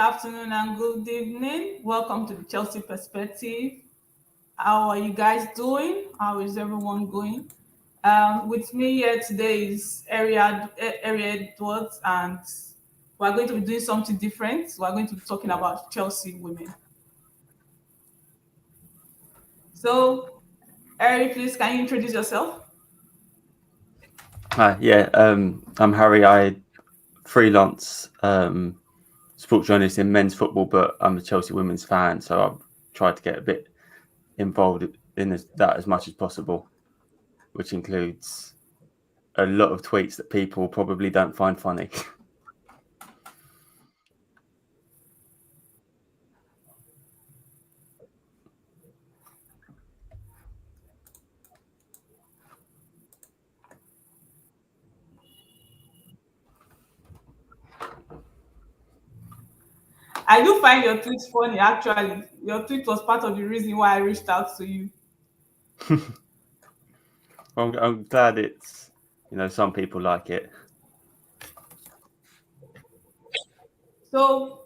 afternoon, and good evening. Welcome to the Chelsea Perspective. How are you guys doing? How is everyone going? With me here today is Area Edwards, and we're going to be doing something different. We're going to be talking about Chelsea women. So, Eri, please, can you introduce yourself? Hi, I'm Harry. I freelance sports journalist in men's football, but I'm a Chelsea women's fan, so I've tried to get a bit involved in that as much as possible, which includes a lot of tweets that people probably don't find funny. I do find your tweets funny, actually. Your tweet was part of the reason why I reached out to you. I'm glad it's, some people like it. So,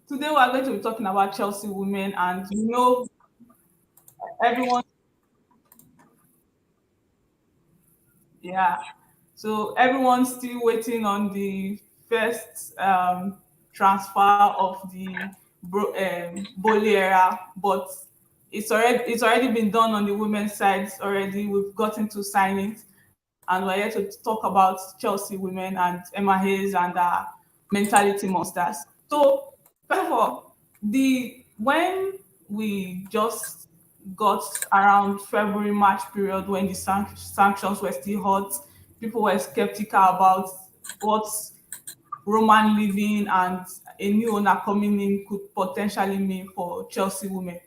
today we are going to be talking about Chelsea women, and everyone, yeah. So everyone's still waiting on the first transfer of the Boely era, but it's already been done on the women's side already. We've gotten to signings, and we're here to talk about Chelsea women and Emma Hayes and mentality monsters. So first of all, the when we just got around February March period when the sanctions were still hot, people were skeptical about what Roman leaving and a new owner coming in could potentially mean for Chelsea women.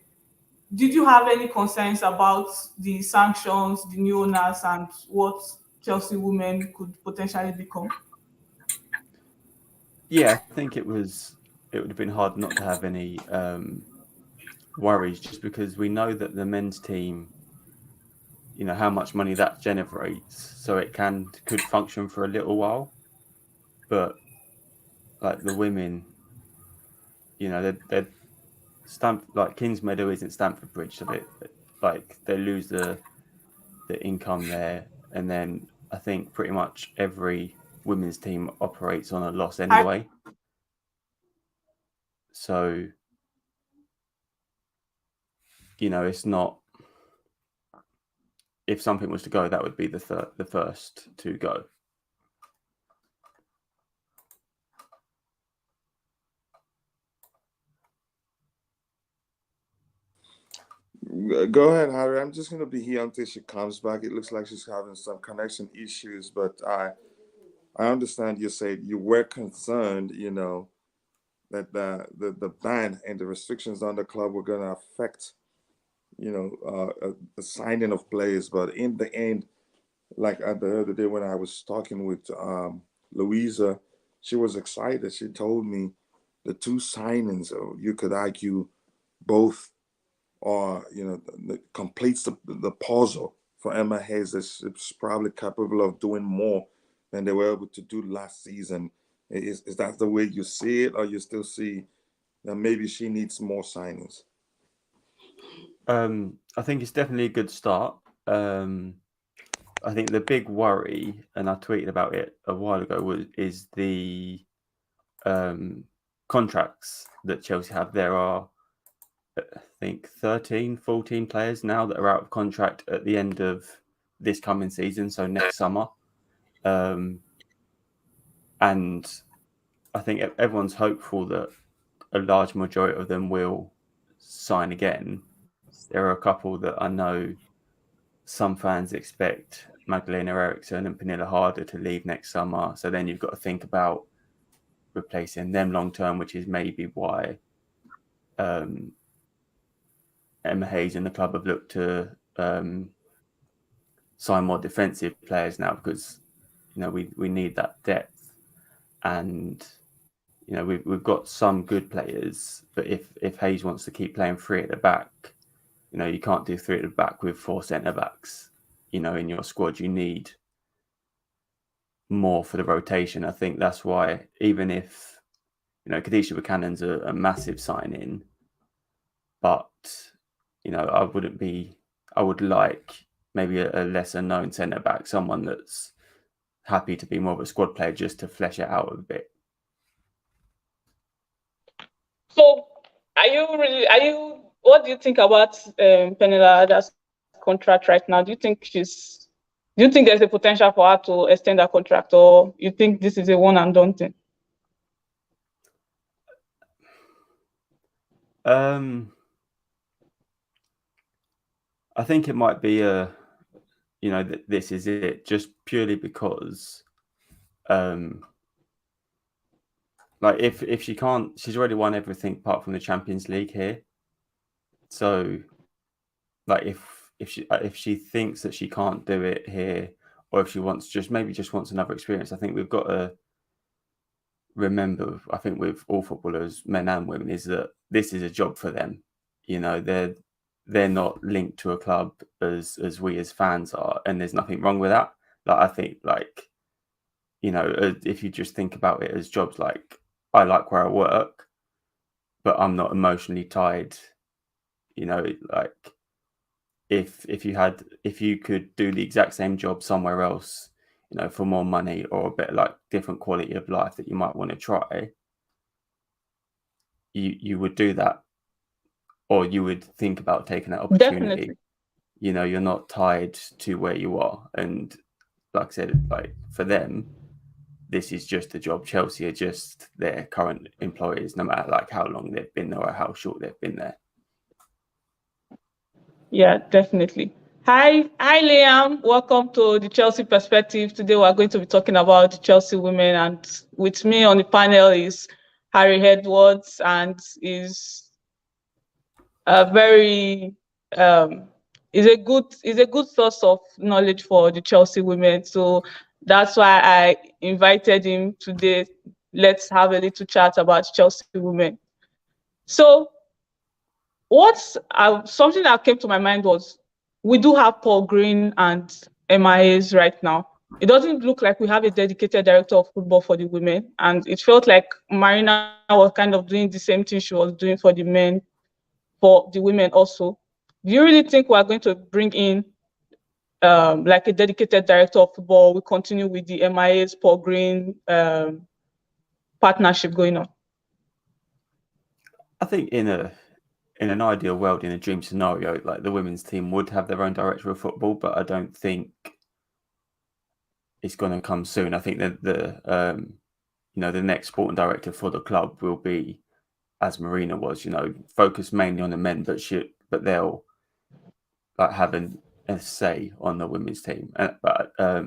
Did you have any concerns about the sanctions, the new owners, and what Chelsea women could potentially become? Yeah, I think it would have been hard not to have any worries, just because we know that the men's team, how much money that generates, so it could function for a little while, but like the women, they're like Kings Meadow isn't Stamford Bridge, so they lose the income there, and then I think pretty much every women's team operates on a loss anyway. So it's not. If something was to go, that would be the first to go. Go ahead, Harry. I'm just going to be here until she comes back. It looks like she's having some connection issues, but I understand you said you were concerned, that the ban and the restrictions on the club were going to affect, the signing of players. But in the end, like the other day when I was talking with Louisa, she was excited. She told me the two signings, or you could argue both, or completes the puzzle for Emma Hayes. That's probably capable of doing more than they were able to do last season. Is that the way you see it, or you still see that maybe she needs more signings? I think it's definitely a good start. I think the big worry, and I tweeted about it a while ago, is the contracts that Chelsea have. There are, I think, 13, 14 players now that are out of contract at the end of this coming season, so next summer. And I think everyone's hopeful that a large majority of them will sign again. There are a couple that I know some fans expect Magdalena Eriksson and Pernilla Harder to leave next summer. So then you've got to think about replacing them long term, which is maybe why Emma Hayes and the club have looked to sign more defensive players now, because we need that depth, and we've got some good players, but if Hayes wants to keep playing three at the back, you can't do three at the back with four centre backs. In your squad, you need more for the rotation. I think that's why, even if Kadeisha Buchanan's a massive sign-in, but I would like maybe a lesser known centre back, someone that's happy to be more of a squad player just to flesh it out a bit. So what do you think about Penelada's contract right now? Do you think there's a potential for her to extend her contract, or you think this is a one and done thing? I think it might be this is it, just purely because if she can't, she's already won everything apart from the Champions League here. So if she thinks that she can't do it here, or if she wants wants another experience, I think we've got to remember, I think with all footballers, men and women, is that this is a job for them. They're not linked to a club as we as fans are, and there's nothing wrong with that. I think if you just think about it as jobs, I like where I work, but I'm not emotionally tied. If you could do the exact same job somewhere else, for more money or a bit different quality of life that you might want to try, you would do that, or you would think about taking that opportunity. Definitely. You're not tied to where you are, and like I said, for them, this is just a job. Chelsea are just their current employees, no matter how long they've been there or how short they've been there. Yeah, definitely. Hi, Liam. Welcome to the Chelsea Perspective. Today we're going to be talking about the Chelsea women, and with me on the panel is Harry Edwards, and is a very is a good source of knowledge for the Chelsea women. So that's why I invited him today. Let's have a little chat about Chelsea women. So something that came to my mind was, we do have Paul Green and Emma Haye right now. It doesn't look like we have a dedicated director of football for the women, and it felt like Marina was kind of doing the same thing she was doing for the men, for the women also. Do you really think we're going to bring in a dedicated director of football? We continue with the MIA's Paul Green partnership going on? I think in an ideal world, in a dream scenario, the women's team would have their own director of football, but I don't think it's going to come soon. I think that the next sporting director for the club will be, as Marina was, focused mainly on the men, but they'll have a say on the women's team. But I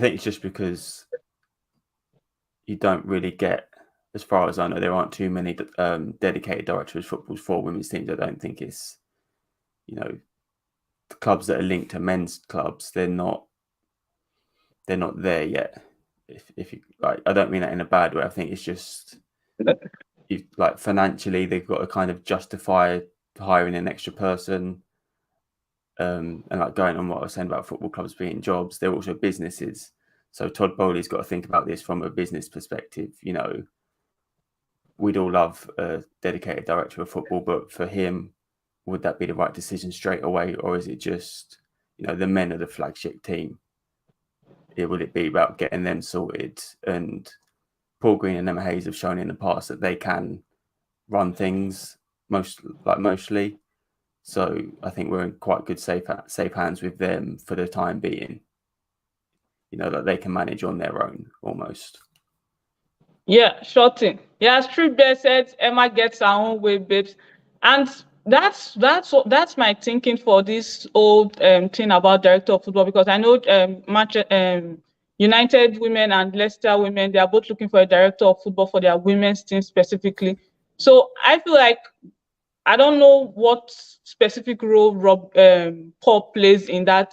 think it's just because you don't really get, as far as I know, there aren't too many dedicated directors of football for women's teams. I don't think it's, the clubs that are linked to men's clubs, they're not there yet. If you I don't mean that in a bad way. I think it's just financially they've got to kind of justify hiring an extra person. And going on what I was saying about football clubs being jobs, they're also businesses. So Todd Boely's got to think about this from a business perspective. We'd all love a dedicated director of football, but for him, would that be the right decision straight away? Or is it just, the men are the flagship team? Would it be about getting them sorted? And Paul Green and Emma Haye have shown in the past that they can run things mostly. So I think we're in quite good safe hands with them for the time being. That they can manage on their own almost. Yeah, sure thing. Yeah, as True Bear said, Emma gets her own way, babes. And that's my thinking for this old thing about director of football, because I know United women and Leicester women, they are both looking for a director of football for their women's team specifically. So I feel like, I don't know what specific role Paul plays in the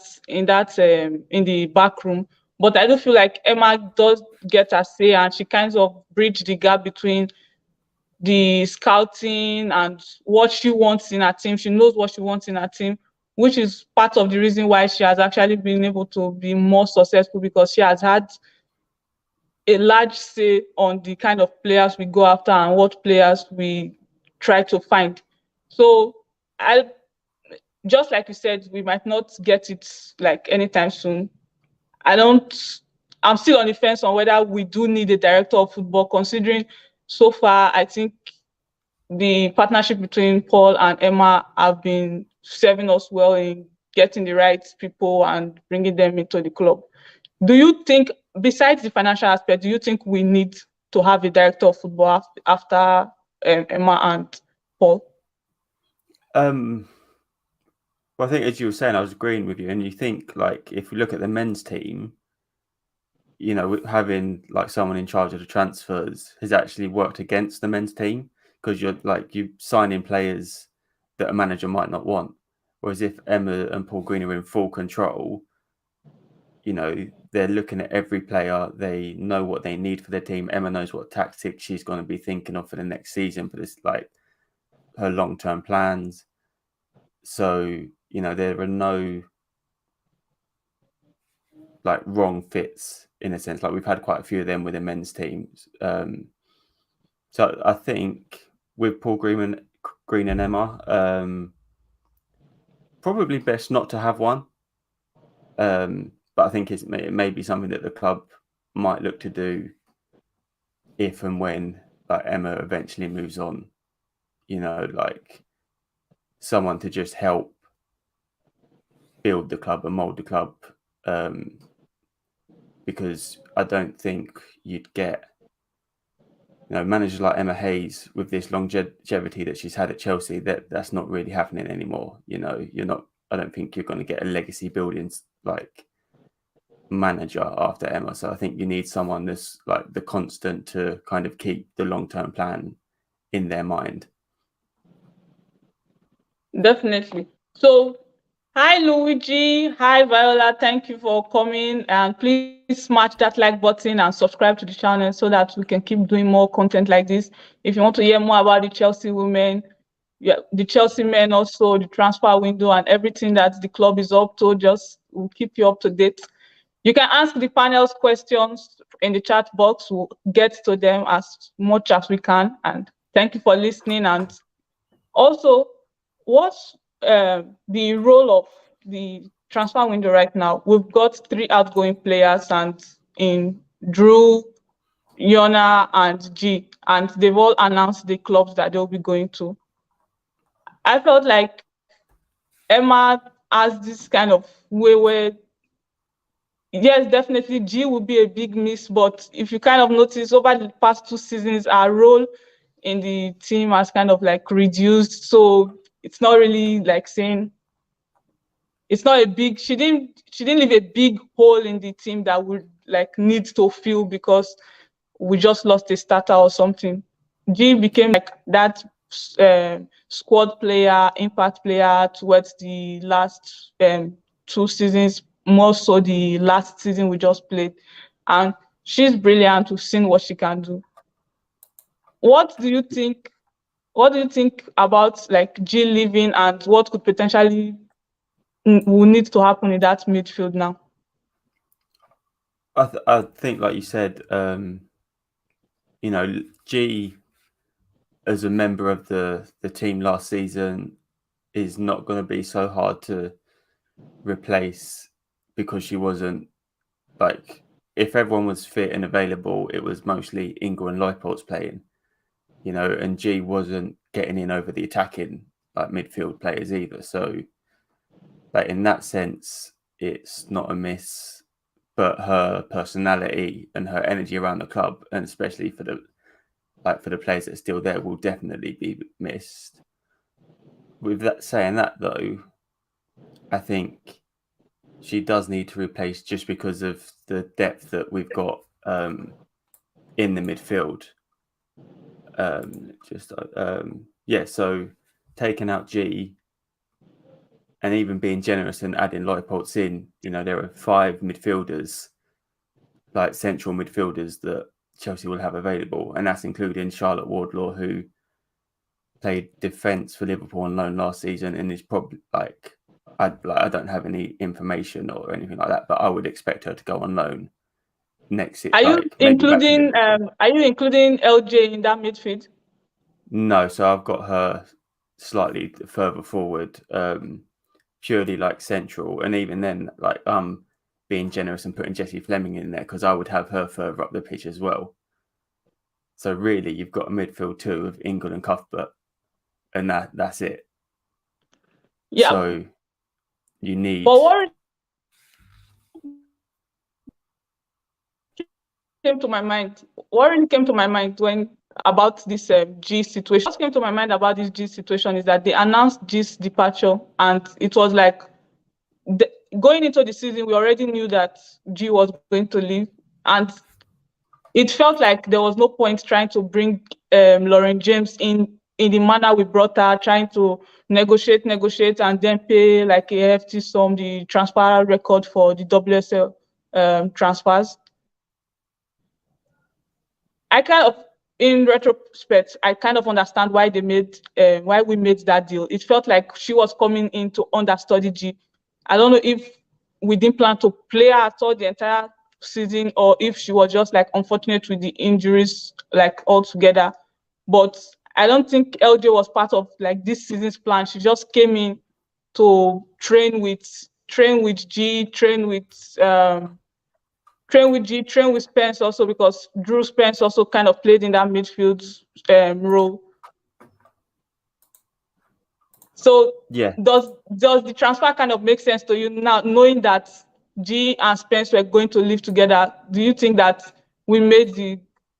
back room, but I do feel like Emma does get a say, and she kind of bridge the gap between the scouting and what she wants in her team. She knows what she wants in her team, which is part of the reason why she has actually been able to be more successful, because she has had a large say on the kind of players we go after and what players we try to find. So I just like you said, we might not get it like anytime soon. I don't. I'm still on the fence on whether we do need a director of football, considering so far I think the partnership between Paul and Emma have been serving us well in getting the right people and bringing them into the club. Do you think, besides the financial aspect, do you think we need to have a director of football after Emma and Paul? Well, I think as you were saying, I was agreeing with you. And you think, like, if we look at the men's team, you know, having like someone in charge of the transfers has actually worked against the men's team, because you sign in players that a manager might not want. Whereas if Emma and Paul Green are in full control, you know, they're looking at every player. They know what they need for their team. Emma knows what tactics she's going to be thinking of for the next season, for this, like, her long-term plans. So, you know, there are no like wrong fits in a sense. Like, we've had quite a few of them with the men's teams. So I think with Paul Green and Emma, probably best not to have one. But I think it may be something that the club might look to do if and when like Emma eventually moves on. You know, like someone to just help build the club and mold the club. Because I don't think you'd get, you know, managers like Emma Haye with this longevity that she's had at Chelsea. That's not really happening anymore. You know, I don't think you're going to get a legacy building like manager after Emma. So I think you need someone that's like the constant to kind of keep the long-term plan in their mind. Definitely. So, hi Luigi, hi Viola, thank you for coming, and please smash that like button and subscribe to the channel so that we can keep doing more content like this. If you want to hear more about the Chelsea women, yeah, the Chelsea men also, the transfer window and everything that the club is up to, just we'll keep you up to date. You can ask the panel's questions in the chat box. We'll get to them as much as we can. And thank you for listening. And also, what's the role of the transfer window right now? We've got 3 outgoing players, and in Drew, Yona, and G, and they've all announced the clubs that they'll be going to. I felt like Emma has this kind of way where, yes, definitely G will be a big miss, but if you kind of notice over the past 2 seasons, our role in the team has kind of like reduced. So it's not really like saying it's not a big, she didn't leave a big hole in the team that would like need to fill because we just lost a starter or something. G became like that squad player, impact player towards the last 2 seasons, more so the last season we just played. And she's brilliant. We've seen what she can do. What do you think? What do you think about like G leaving, and what could potentially will need to happen in that midfield now? I think, like you said, you know, G as a member of the team last season is not going to be so hard to replace, because she wasn't, like, if everyone was fit and available, it was mostly Ingle and Leipold's playing, you know, and G wasn't getting in over the attacking like midfield players either. So, like, in that sense, it's not a miss, but her personality and her energy around the club, and especially for the players that are still there, will definitely be missed. With that saying that, though, I think she does need to replace, just because of the depth that we've got in the midfield. So taking out G and even being generous and adding Leupolz in, you know, there are 5 midfielders, like central midfielders, that Chelsea will have available, and that's including Charlotte Wardlaw, who played defence for Liverpool on loan last season and is probably like, I don't have any information or anything like that, but I would expect her to go on loan next Are you like maybe back to including Liverpool. LJ in that midfield? No, so I've got her slightly further forward, purely like central, and even then, like being generous and putting Jessie Fleming in there because I would have her further up the pitch as well. So really, you've got a midfield two of Ingle and Cuthbert, and that's it. Yeah. So you need. But what came to my mind? What really came to my mind when about this G situation? What came to my mind about this G situation is that they announced G's departure, and it was like going into the season, we already knew that G was going to leave, and it felt like there was no point trying to bring Lauren James in the manner we brought her, trying to negotiate, and then pay like a hefty sum, the transfer record for the WSL transfers. I kind of, in retrospect, I kind of understand why they made, why we made that deal. It felt like she was coming in to understudy G. I don't know if we didn't plan to play her at all the entire season, or if she was just like unfortunate with the injuries like altogether. But I don't think LJ was part of like this season's plan. She just came in to train with G, train with Spence also, because Drew Spence also kind of played in that midfield role. So Yeah, does the transfer kind of make sense to you now, knowing that G and Spence were going to live together? Do you think that we made the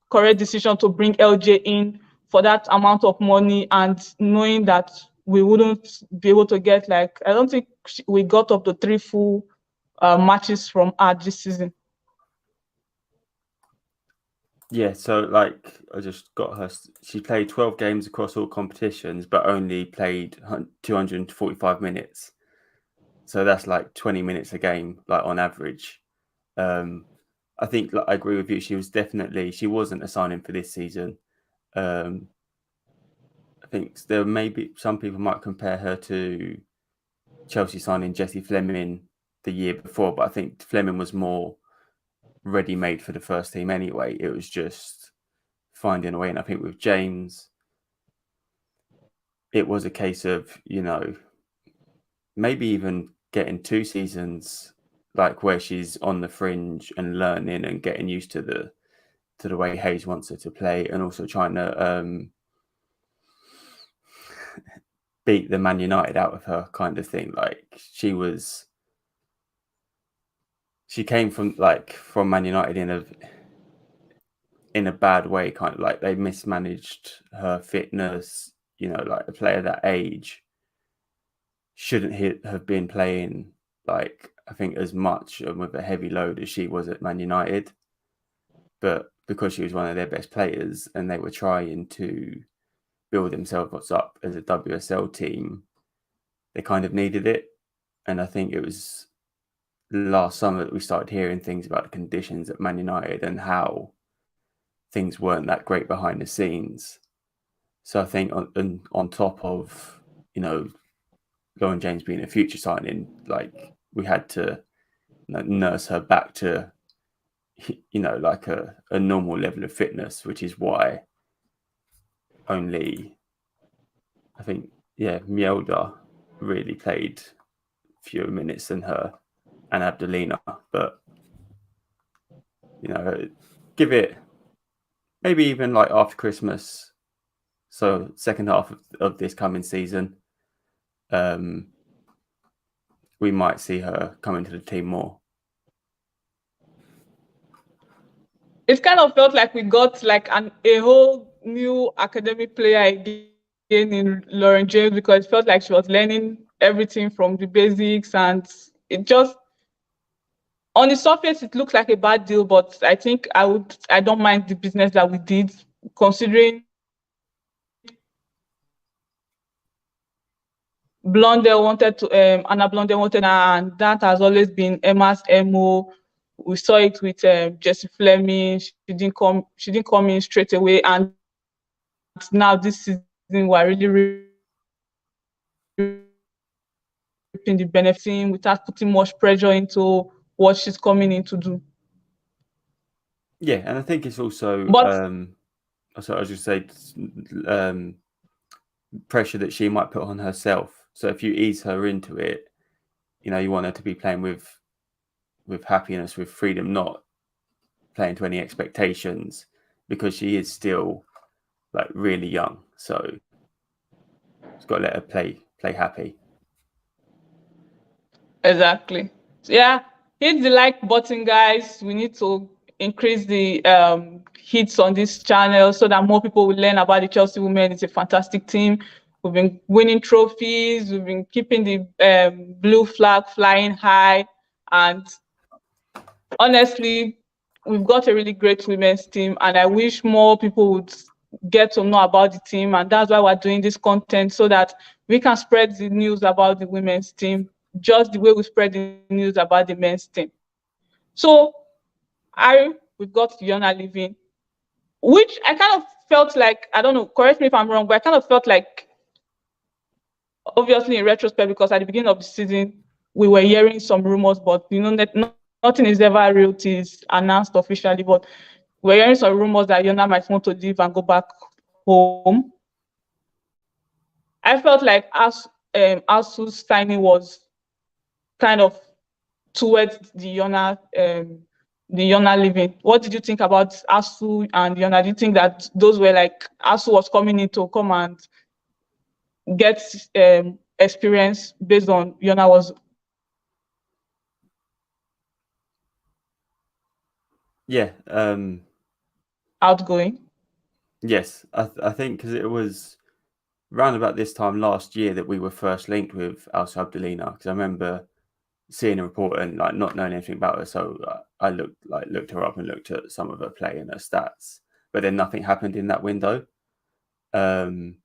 correct decision to bring LJ in for that amount of money, and knowing that we wouldn't be able to get, like, I don't think we got up to 3 full matches from her this season? yeah. So like I just got her. She played 12 games across all competitions, but only played 245 minutes. So that's like 20 minutes a game, like on average. I think like, I agree with you. She wasn't a signing for this season. I think there maybe some people might compare her to Chelsea signing Jessie Fleming the year before, but I think Fleming was more ready-made for the first team anyway. It was just finding a way. And I think with James, it was a case of, maybe even getting 2 seasons like where she's on the fringe and learning and getting used to the way Hayes wants her to play, and also trying to beat the Man United out of her kind of thing. Like she came from Man United in a bad way, kind of like they mismanaged her fitness. Like a player that age shouldn't have been playing, like, I think as much and with a heavy load as she was at Man United. But because she was one of their best players and they were trying to build themselves up as a WSL team, they kind of needed it. And I think it was last summer that we started hearing things about the conditions at Man United and how things weren't that great behind the scenes. So I think on top of, Lauren James being a future signing, like we had to nurse her back to, like a normal level of fitness, which is why only, I think, Mjelda really played fewer minutes than her and Abdelina. But, give it maybe even like after Christmas, so second half of this coming season, we might see her come into the team more. It kind of felt like we got like a whole new academic player again in Lauren James, because it felt like she was learning everything from the basics, and it just, on the surface, it looks like a bad deal, but I think I don't mind the business that we did, considering Blondell wanted to, Anna Blondell wanted, and that has always been Emma's MO. We saw it with Jessie Fleming. She didn't come in straight away, and now this season we're really reaping the benefit without putting much pressure into what she's coming in to do. Yeah, and I think it's also But so I was just say pressure that she might put on herself. So if you ease her into it, you want her to be playing with happiness, with freedom, not playing to any expectations, because she is still like really young. So it's got to let her play happy. exactly. Yeah, hit the like button, guys. We need to increase the hits on this channel so that more people will learn about the Chelsea women. It's a fantastic team. We've been winning trophies. We've been keeping the blue flag flying high. And honestly, we've got a really great women's team. And I wish more people would get to know about the team. And that's why we're doing this content, so that we can spread the news about the women's team just the way we spread the news about the men's team. So we've got Yona leaving, which I kind of felt like, I don't know, correct me if I'm wrong, but I kind of felt like, obviously in retrospect, because at the beginning of the season, we were hearing some rumors, but nothing is ever real till it's announced officially. But we're hearing some rumors that Yona might want to leave and go back home. I felt like Asu's signing was kind of towards the Yona living. What did you think about Asu and Yona? Do you think that those were like Asu was coming in to come and get experience based on Yona was Yeah. outgoing? Yes, I think because it was round about this time last year that we were first linked with Elsa Abdelina, because I remember seeing a report and like not knowing anything about her, so I looked her up and looked at some of her play and her stats, but then nothing happened in that window. And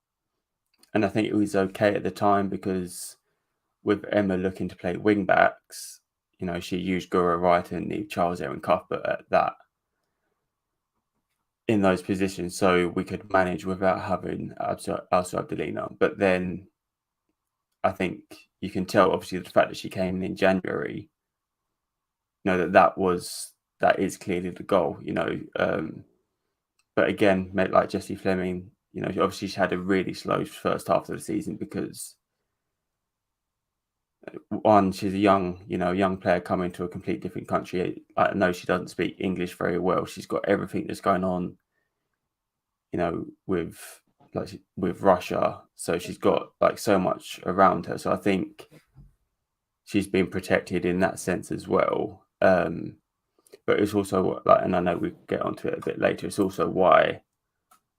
I think it was okay at the time because with Emma looking to play wing backs, she used Gura Wright and Neve Charles, Erin Cuthbert at that in those positions, so we could manage without having Elsa Abdelina. But then I think you can tell, obviously, the fact that she came in January, that is clearly the goal, But again, like Jessie Fleming, obviously she had a really slow first half of the season because one, she's a young player coming to a complete different country. I know she doesn't speak English very well. She's got everything that's going on, with Russia. So she's got like so much around her. So I think she's been protected in that sense as well. But it's also and I know we get onto it a bit later. It's also why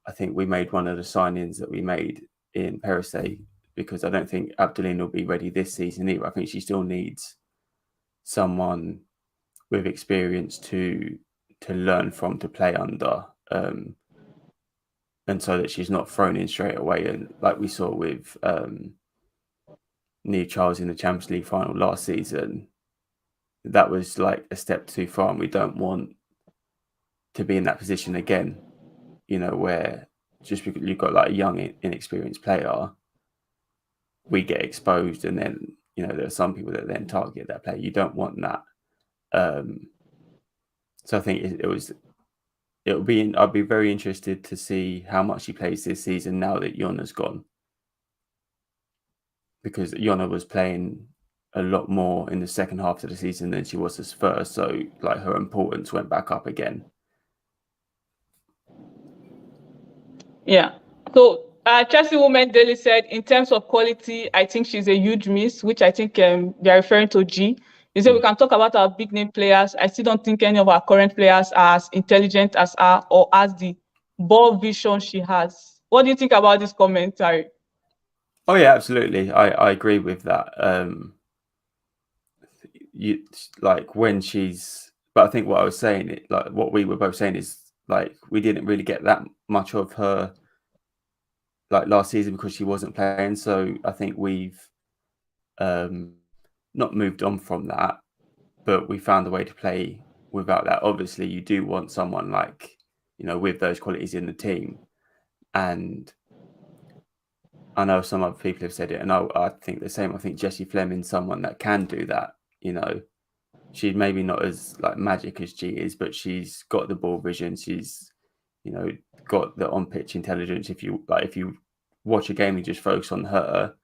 I think we made one of the signings that we made in Perisset, because I don't think Abdeline will be ready this season either. I think she still needs someone with experience to learn from, to play under, and so that she's not thrown in straight away. And like we saw with Neve Charles in the Champions League final last season, that was like a step too far, and we don't want to be in that position again, where just because you've got like a young, inexperienced player, we get exposed, and then there are some people that then target that player. You don't want that. So I think I'd be very interested to see how much he plays this season now that Yona's gone, because Yona was playing a lot more in the second half of the season than she was as first. So like her importance went back up again. Yeah. So Chelsea Women Daily said, in terms of quality, I think she's a huge miss, which I think they're referring to G. They said we can talk about our big name players. I still don't think any of our current players are as intelligent as her or as the ball vision she has. What do you think about this commentary? Oh yeah, absolutely. I agree with that. You like when she's, but I think what I was saying, like what we were both saying, is like we didn't really get that much of her like last season because she wasn't playing. So I think we've not moved on from that, but we found a way to play without that. Obviously, you do want someone like with those qualities in the team, and I know some other people have said it, and I think the same. I think Jessie Fleming's someone that can do that. she's maybe not as like magic as G is, but she's got the ball vision. She's, you know, got the on-pitch intelligence. If you watch a game and just focus on her,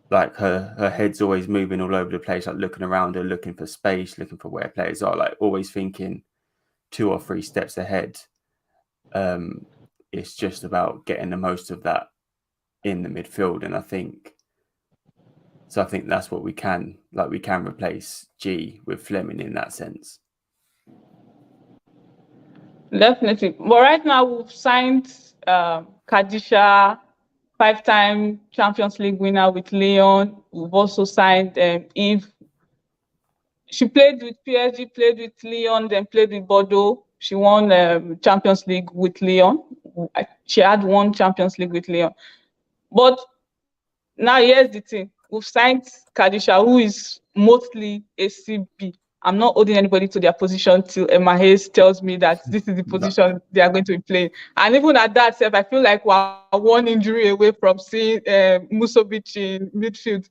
like her head's always moving all over the place, like looking around her, looking for space, looking for where players are, like always thinking 2 or 3 steps ahead. It's just about getting the most of that in the midfield, and I think that's what we can replace G with Fleming in that sense. Definitely. But right now we've signed Kadeisha, 5-time Champions League winner with Lyon. We've also signed Eve. She played with PSG, played with Lyon, then played with Bordeaux. She won Champions League with Lyon. She had won Champions League with Lyon. But now here's the thing. We've signed Kadeisha, who is mostly a CB. I'm not holding anybody to their position till Emma Haye tells me that this is the position they are going to be playing. And even at that step, I feel like we're 1 injury away from seeing Musovic in midfield.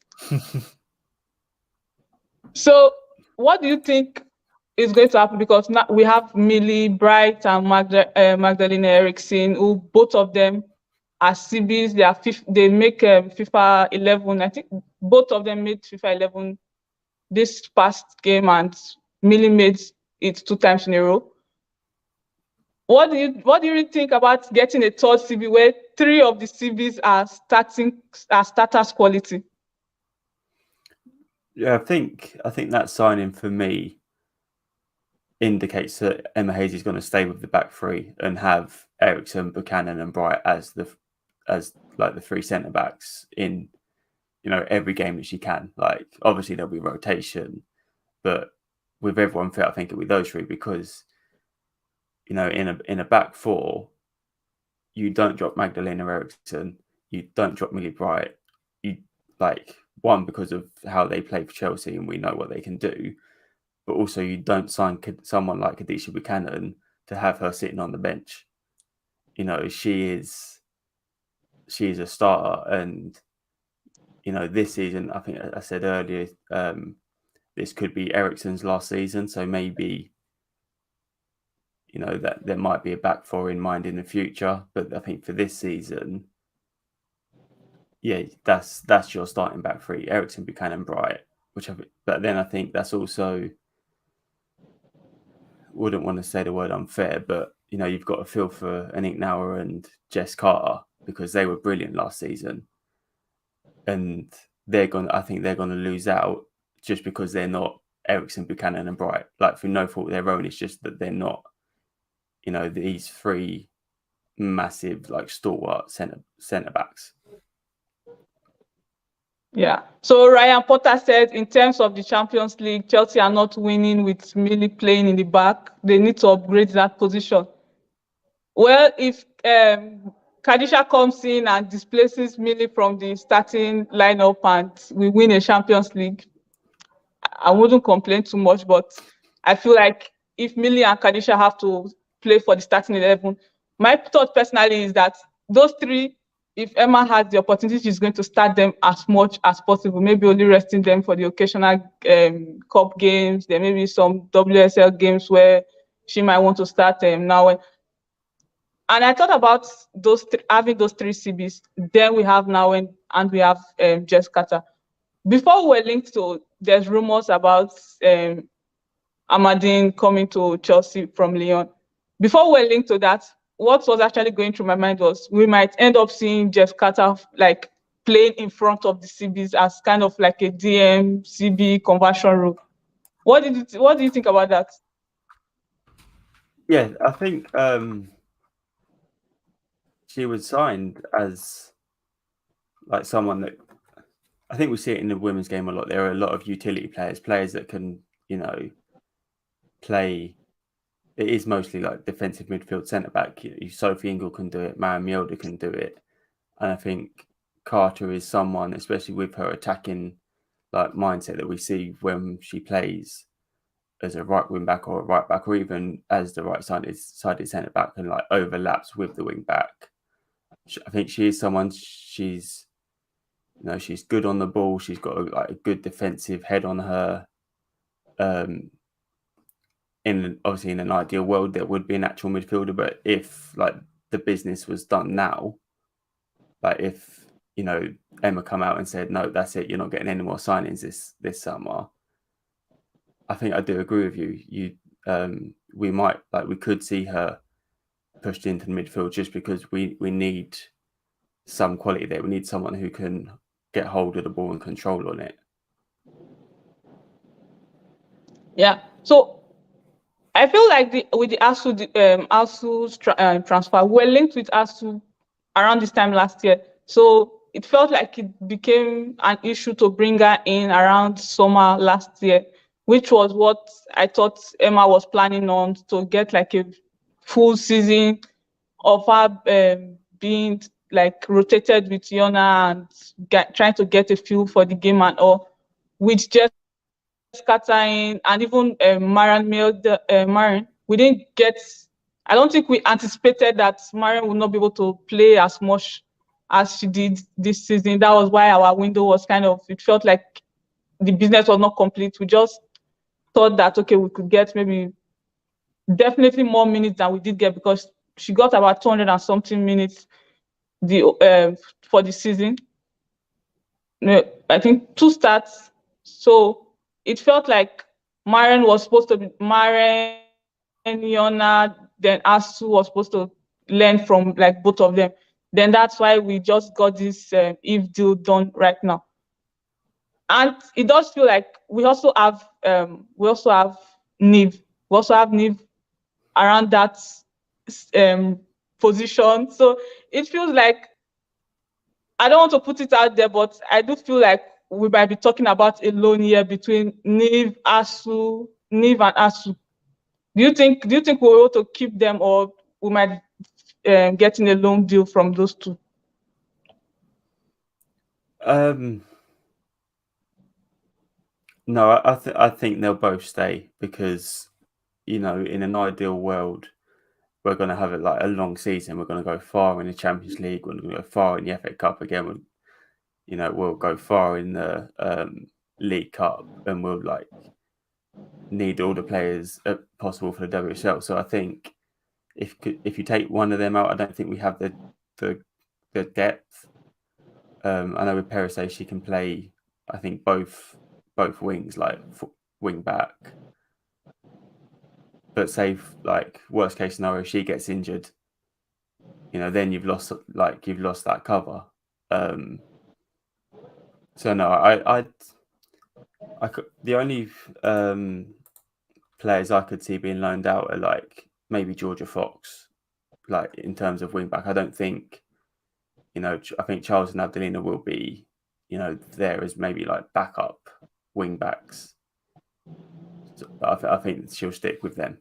So what do you think is going to happen? Because now we have Millie Bright and Magdalena Eriksson, who both of them are CBs. They make FIFA 11. I think both of them made FIFA 11 this past game, and Millie made it 2 times in a row. What do you really think about getting a third CB where 3 of the CBs are starters quality? Yeah, I think that signing for me indicates that Emma Haye is going to stay with the back 3 and have Eriksson, Buchanan, and Bright as the 3 centre backs in, you know, every game that she can. Like, obviously there'll be rotation, but with everyone fit, I think it'll be those 3, because, you know, in a back 4, you don't drop Magdalena Eriksson, you don't drop Millie Bright. You, like, one, because of how they play for Chelsea and we know what they can do, but also you don't sign someone like Kadeisha Buchanan to have her sitting on the bench. You know, she is a starter, and, you know, this season, I think I said earlier, this could be Eriksson's last season, so maybe, you know, that there might be a back 4 in mind in the future, but I think for this season, yeah, that's your starting back 3: Eriksson, Buchanan, Bright. But then I think that's also, wouldn't want to say the word unfair, but, you know, you've got to feel for Anik Nower and Jess Carter, because they were brilliant last season, and I think they're going to lose out just because they're not Eriksson, Buchanan, and Bright. Like, for no fault of their own, it's just that they're not, you know, these 3 massive, like, stalwart centre backs. Yeah. So Ryan Potter said, in terms of the Champions League, Chelsea are not winning with Millie playing in the back. They need to upgrade that position. Well, if Kadeisha comes in and displaces Millie from the starting lineup and we win a Champions League, I wouldn't complain too much. But I feel like if Millie and Kadeisha have to play for the starting 11, my thought personally is that those 3, if Emma has the opportunity, she's going to start them as much as possible, maybe only resting them for the occasional cup games. There may be some WSL games where she might want to start now. And I thought about having those 3 CBs. Then we have now and we have Jess Carter. Before we were linked to, there's rumors about Amadine coming to Chelsea from Lyon. Before we were linked to that, what was actually going through my mind was we might end up seeing Jess Carter like playing in front of the CBs as kind of like a DM CB conversion role. What do you think about that? Yeah, I think she was signed as, like, someone that, I think we see it in the women's game a lot. There are a lot of utility players that can, you know, play. It is mostly like defensive midfield centre back. Sophie Ingle can do it, Maren Mjelde can do it, and I think Carter is someone, especially with her attacking like mindset, that we see when she plays as a right wing back or a right back, or even as the right-sided centre back, and like overlaps with the wing back. I think she is someone. She's, you know, she's good on the ball. She's got a good defensive head on her. obviously in an ideal world there would be an actual midfielder, but if like the business was done now, like if Emma come out and said no, that's it, you're not getting any more signings this summer, I think I do agree with you. We could see her pushed into the midfield just because we need some quality there. We need someone who can get hold of the ball and control on it. Yeah. So I feel like with the ASU transfer, we're linked with ASU around this time last year. So it felt like it became an issue to bring her in around summer last year, which was what I thought Emma was planning on, to get like a full season of her being like rotated with Yona and trying to get a feel for the game and all, with Jessica in and even Maran. We didn't get. I don't think we anticipated that Maran would not be able to play as much as she did this season. That was why our window was it felt like the business was not complete. We just thought that, okay, we could get maybe definitely more minutes than we did get, because she got about 200 and something minutes for the season. I think 2 starts. So it felt like Maren was supposed to be Maren, Yona, then Asu was supposed to learn from like both of them. Then that's why we just got this if deal done right now. And it does feel like we also have Niv. We also have Niv around that position. So it feels like, I don't want to put it out there, but I do feel like we might be talking about a loan year between Niv and Asu. Do you think we're able to keep them, or we might get in a loan deal from those two? No, I think they'll both stay, because in an ideal world, we're going to have it like a long season. We're going to go far in the Champions League. We're going to go far in the FA Cup again. We'll go far in the League Cup, and we'll like need all the players possible for the WSL. So I think if you take one of them out, I don't think we have the depth. I know with Perisset, she can play, I think, both wings, like wing back. But say like worst case scenario, she gets injured, then you've lost that cover. So no, I could, the only players I could see being loaned out are like maybe Georgia Fox, like in terms of wing back. I don't think, I think Charles and Abdelina will be, there as maybe like backup wing backs. So I think she'll stick with them.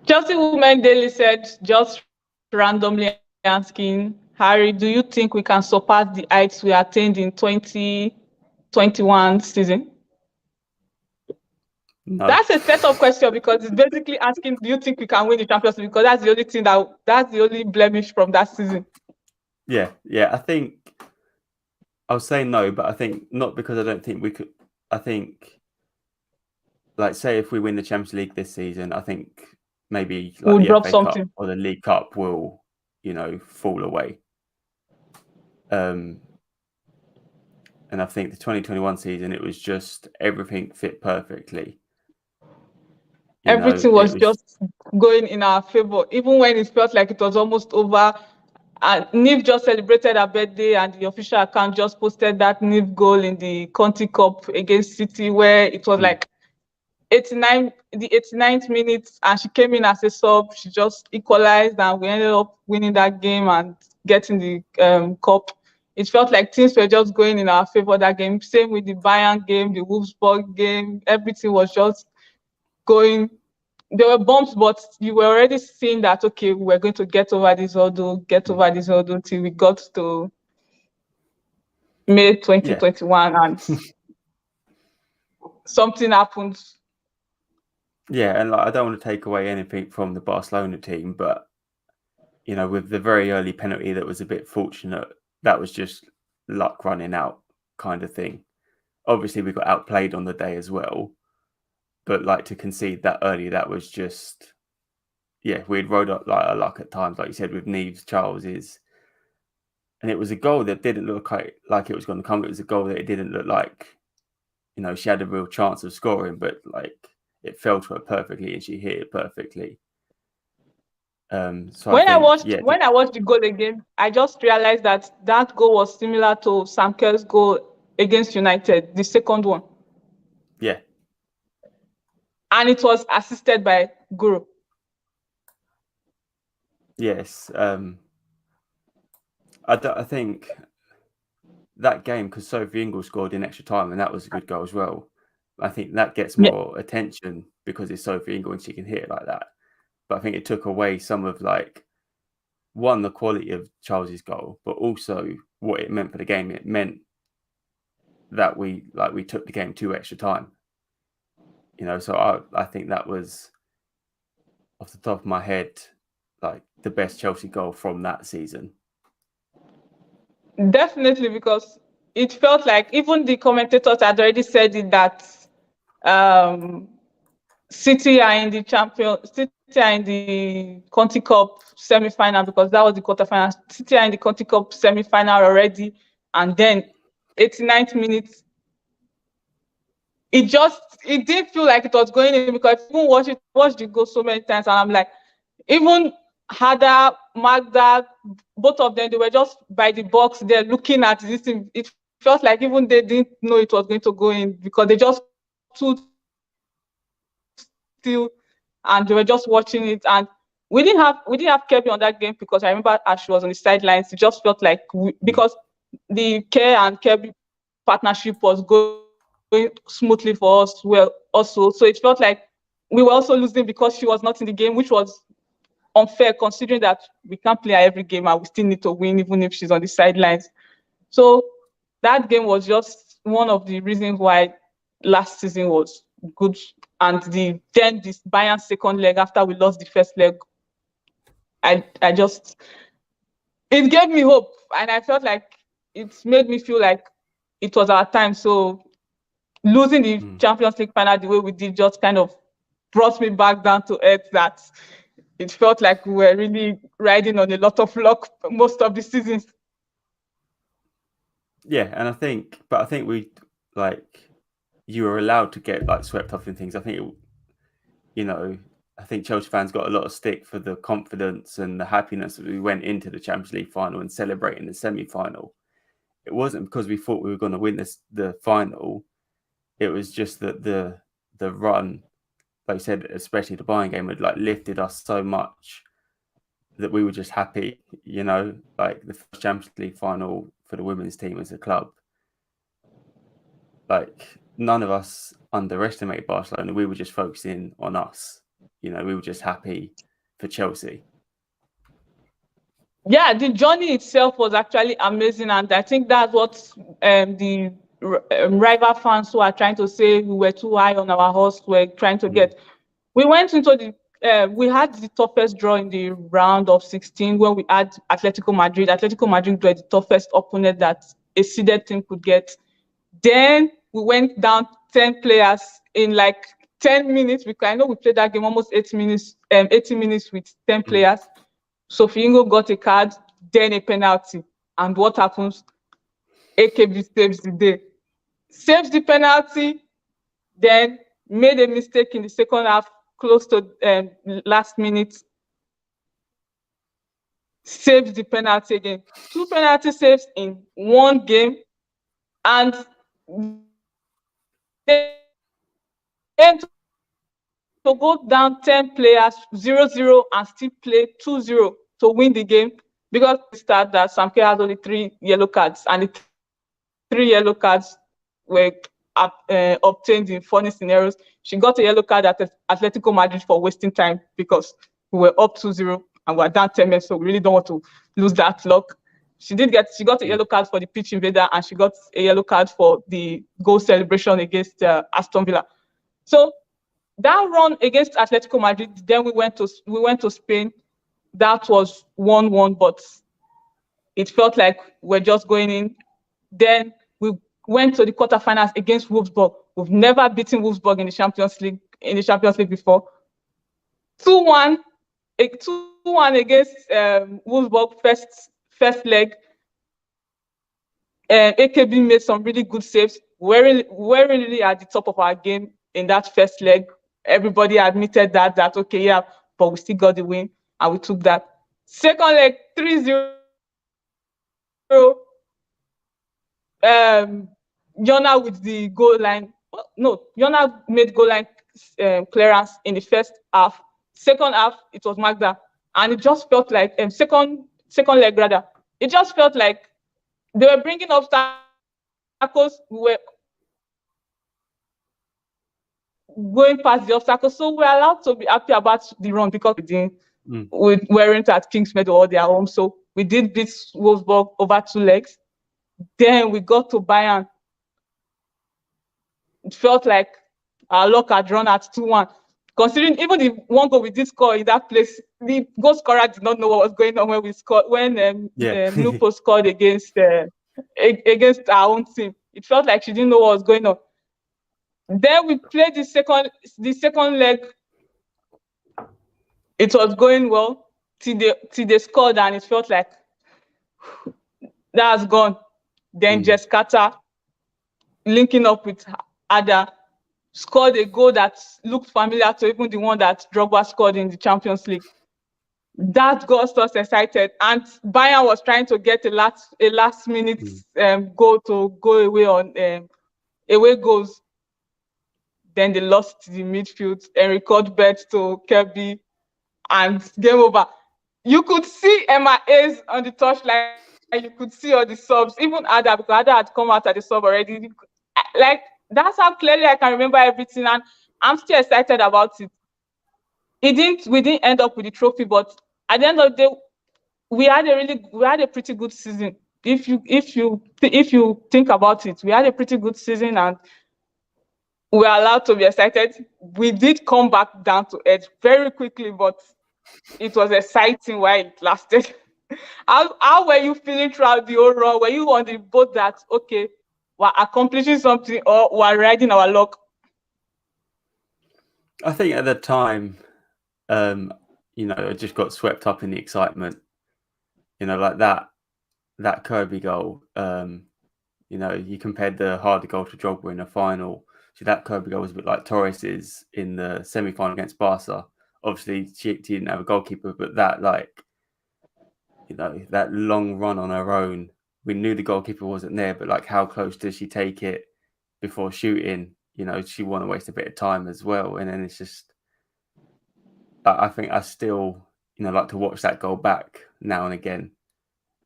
Chelsea Women Daily said, just randomly asking, Harry, do you think we can surpass the heights we attained in 2021 season? No. That's a set-up question, because it's basically asking, do you think we can win the Champions League? Because that's the only thing that's the only blemish from that season. Yeah. I think I'll say no, but I think not, because I don't think we could. I think, like, say if we win the Champions League this season, I think maybe like the FA Cup or the League Cup will, fall away. And I think the 2021 season, it was just everything fit perfectly. Everything was just going in our favor, even when it felt like it was almost over. And Niv just celebrated her birthday, and the official account just posted that Niv goal in the Conti Cup against City, where it was like the 89th minute, and she came in as a sub. She just equalized, and we ended up winning that game and getting the cup. It felt like things were just going in our favor that game. Same with the Bayern game, the Wolfsburg game. Everything was just going. There were bumps, but you were already seeing that, okay, we're going to get over this hurdle till we got to May 2021, and something happened. Yeah, and I don't want to take away anything from the Barcelona team, but with the very early penalty that was a bit fortunate, that was just luck running out kind of thing. obviously we got outplayed on the day as well. But like to concede that early, that was just, yeah, we'd rode up like our luck at times, like you said, with Neves, Charles's. And it was a goal that didn't look like it was going to come. It was a goal that it didn't look like, you know, she had a real chance of scoring, but like it fell to her perfectly and she hit it perfectly. So when I watched the goal again, I just realized that goal was similar to Sam Kerr's goal against United, the second one. Yeah. And it was assisted by Guru. Yes. I think that game, because Sophie Ingle scored in extra time, and that was a good goal as well. I think that gets more attention because it's Sophie Ingle and she can hit it like that. But I think it took away some of like, one, the quality of Charles's goal, but also what it meant for the game. It meant that we took the game to extra time. You know, so I think that was, off the top of my head, like the best Chelsea goal from that season. Definitely, because it felt like even the commentators had already said it that City are in the Conti Cup semi-final, because that was the quarterfinal. City are in the Conti Cup semi-final already, and then 89th minute, it didn't feel like it was going in, because I even watched the goal so many times, and I'm like, even Hada, Magda, both of them, they were just by the box there looking at this thing. It felt like even they didn't know it was going to go in, because they just stood still and they were just watching it. And we didn't have Kirby on that game, because I remember as she was on the sidelines, it just felt like because the Care and Kirby partnership was going smoothly for us well also. So it felt like we were also losing because she was not in the game, which was unfair considering that we can't play her every game and we still need to win even if she's on the sidelines. So that game was just one of the reasons why last season was good. And then this Bayern second leg, after we lost the first leg, it gave me hope, and I felt like it made me feel like it was our time. So losing the Champions League final the way we did just kind of brought me back down to earth, that it felt like we were really riding on a lot of luck most of the seasons. Yeah, and I think we, like, you were allowed to get like swept up in things. I think I think Chelsea fans got a lot of stick for the confidence and the happiness that we went into the Champions League final and celebrating the semi-final. It wasn't because we thought we were going to win the final. It was just that the run, like I said, especially the Bayern game, had like lifted us so much that we were just happy. You know, like the first Champions League final for the women's team as a club. Like, none of us underestimated Barcelona. We were just focusing on us. You know, we were just happy for Chelsea. Yeah, the journey itself was actually amazing, and I think that's what the rival fans who are trying to say we were too high on our horse were trying to get. We went into we had the toughest draw in the round of 16 when we had Atletico Madrid. Atletico Madrid were the toughest opponent that a seeded team could get. Then we went down 10 players in like 10 minutes. I know we played that game almost 80 minutes with 10 players. Sophie Ingo got a card, then a penalty. And what happens? AKB saves the day. Saves the penalty, then made a mistake in the second half, close to last minute. Saves the penalty again. 2 penalty saves in one game. And then to go down 10 players, 0-0, and still play 2-0 to win the game, because we start that Sam Kerr has only 3 yellow cards, and the 3 yellow cards were obtained in funny scenarios. She got a yellow card at Atletico Madrid for wasting time, because we were up 2-0 and we were down 10 minutes, so we really don't want to lose that luck. She got a yellow card for the pitch invader, and she got a yellow card for the goal celebration against Aston Villa. So that run against Atletico Madrid, then we went to Spain. That was 1-1, but it felt like we're just going in. Then we went to the quarterfinals against Wolfsburg. We've never beaten Wolfsburg in the Champions League before. 2-1 against Wolfsburg first leg. AKB made some really good saves. We're really at the top of our game in that first leg. Everybody admitted that okay, yeah, but we still got the win and we took that. Second leg, 3-0. Yona with the goal line. No, Yona made goal line clearance in the first half. Second half, it was Magda, and it just felt like second leg rather. It just felt like they were bringing obstacles. We were going past the obstacles, so we're allowed to be happy about the run because we weren't at King's Meadow or their home. So we did beat Wolfsburg over 2 legs. Then we got to Bayern. It felt like our luck had run at 2-1. Considering even the one goal we did score in that place, the goal scorer did not know what was going on when we scored. When Lupo scored against our own team, it felt like she didn't know what was going on. Then we played the second leg. It was going well till they scored, and it felt like that's gone. Then Jess Carter, linking up with Ada, scored a goal that looked familiar to even the one that Drogba scored in the Champions League. That got us excited, and Bayern was trying to get a last minute goal to go away on away goals. Then they lost the midfield and record bet to Kirby, and game over. You could see Emma Haye on the touchline. You could see all the subs, even Ada, because Ada had come out at the sub already. Like, that's how clearly I can remember everything, and I'm still excited about it. We didn't end up with the trophy, but at the end of the day, we had a pretty good season. If you think about it, we had a pretty good season, and we were allowed to be excited. We did come back down to earth very quickly, but it was exciting while it lasted. How were you feeling throughout the whole run? Were you on the boat that, okay, we're accomplishing something, or we're riding our luck? I think at the time, I just got swept up in the excitement. Like that Kirby goal. You compared the Harder goal to Drogba in the final. So that Kirby goal was a bit like Torres's in the semi-final against Barca. Obviously, she didn't have a goalkeeper, but that that long run on her own, we knew the goalkeeper wasn't there, but like, how close does she take it before shooting? She want to waste a bit of time as well. And then it's just, I think I still, like to watch that goal back now and again.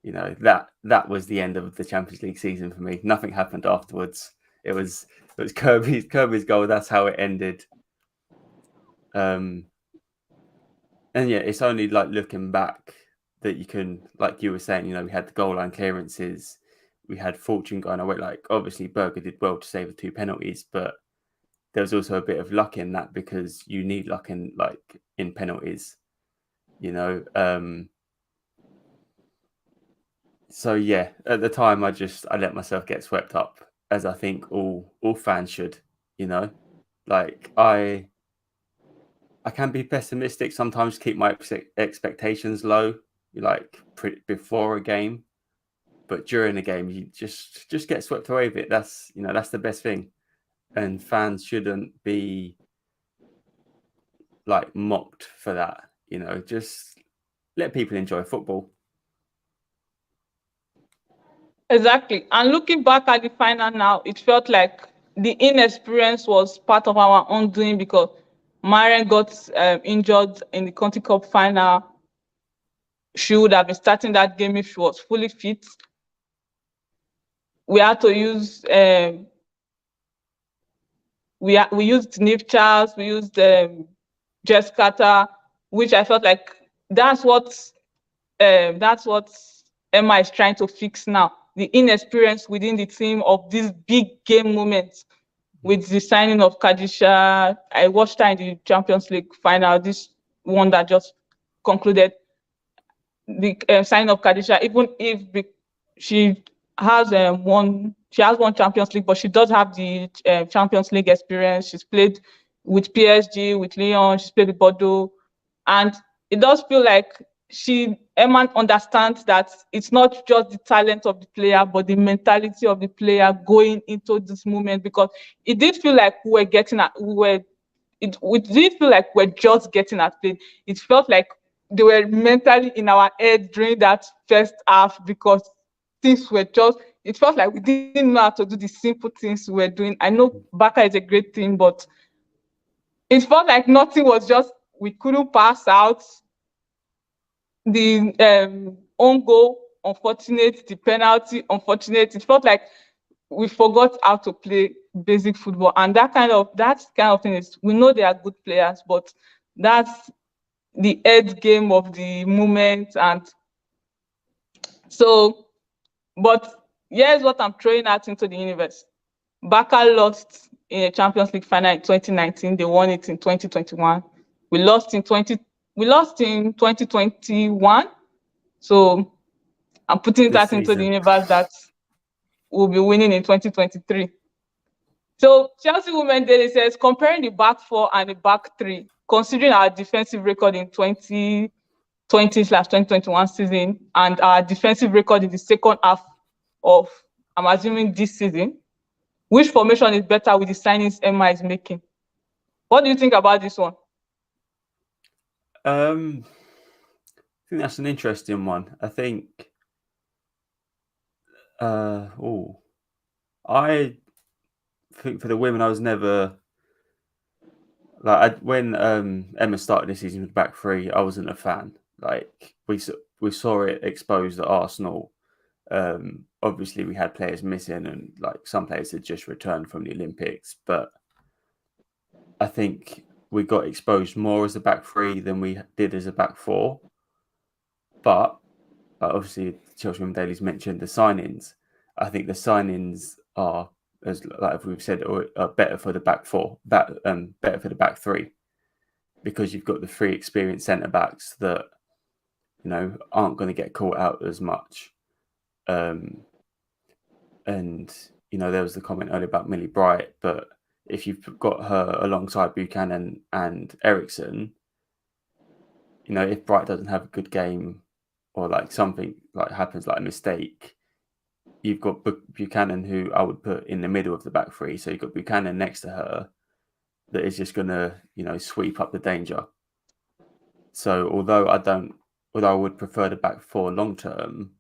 That was the end of the Champions League season for me. Nothing happened afterwards. It was Kirby's goal. That's how it ended. And yeah, it's only like looking back that you can, like you were saying, we had the goal line clearances, we had fortune going away. Like, obviously Berger did well to save the 2 penalties, but there was also a bit of luck in that, because you need luck in penalties, So yeah, at the time I let myself get swept up, as I think all fans should. Like, I can be pessimistic sometimes, keep my expectations low, before a game, but during a game you just get swept away with it. That's that's the best thing, and fans shouldn't be mocked for that. Just let people enjoy football. Exactly. And looking back at the final now, it felt like the inexperience was part of our undoing, because Maren got injured in the Conti Cup final. She would have been starting that game if she was fully fit. We had to use we used Niv Charles, we used Jess Carter, which I felt like that's what Emma is trying to fix now. The inexperience within the team of these big game moments. With the signing of Kadeisha, I watched her in the Champions League final, this one that just concluded. The signing of Kadeisha, even if she has one she has won Champions League, but she does have the Champions League experience. She's played with PSG, with Lyon, she's played with Bordeaux. And it does feel like Emma understands that it's not just the talent of the player, but the mentality of the player going into this moment, because it did feel like it did feel like we're just getting at it. It felt like they were mentally in our head during that first half, because things were just, it felt like we didn't know how to do the simple things we were doing. I know Barca is a great team, but it felt like nothing was just, we couldn't pass out. The own goal, unfortunate. The penalty, unfortunate. It felt like we forgot how to play basic football. And that kind of thing is, we know they are good players, but that's the end game of the moment. And so, but here's what I'm throwing out into the universe. Barca lost in a Champions League final in 2019. They won it in 2021. We lost in 2021. So I'm putting that into the universe that we'll be winning in 2023. So Chelsea Women Daily says, comparing the back four and the back three, considering our defensive record in 2020/2021 season and our defensive record in the second half of, I'm assuming, this season, which formation is better with the signings Emma is making? What do you think about this one? I think that's an interesting one. I think I think for the women, I was never like when Emma started this season with back three, I wasn't a fan. Like we saw it exposed at Arsenal. Obviously, we had players missing, and like some players had just returned from the Olympics. But I think we got exposed more as a back three than we did as a back four. But obviously, Chelsea Women Daily's mentioned the signings. I think the signings are, as like we've said, are better for the back four, better for the back three, because you've got the three experienced centre backs that aren't going to get caught out as much. And there was the comment earlier about Millie Bright, but if you've got her alongside Buchanan and Eriksson, if Bright doesn't have a good game or like something like happens, like a mistake, you've got Buchanan, who I would put in the middle of the back three. So you've got Buchanan next to her that is just going to, sweep up the danger. So although I would prefer the back four long term,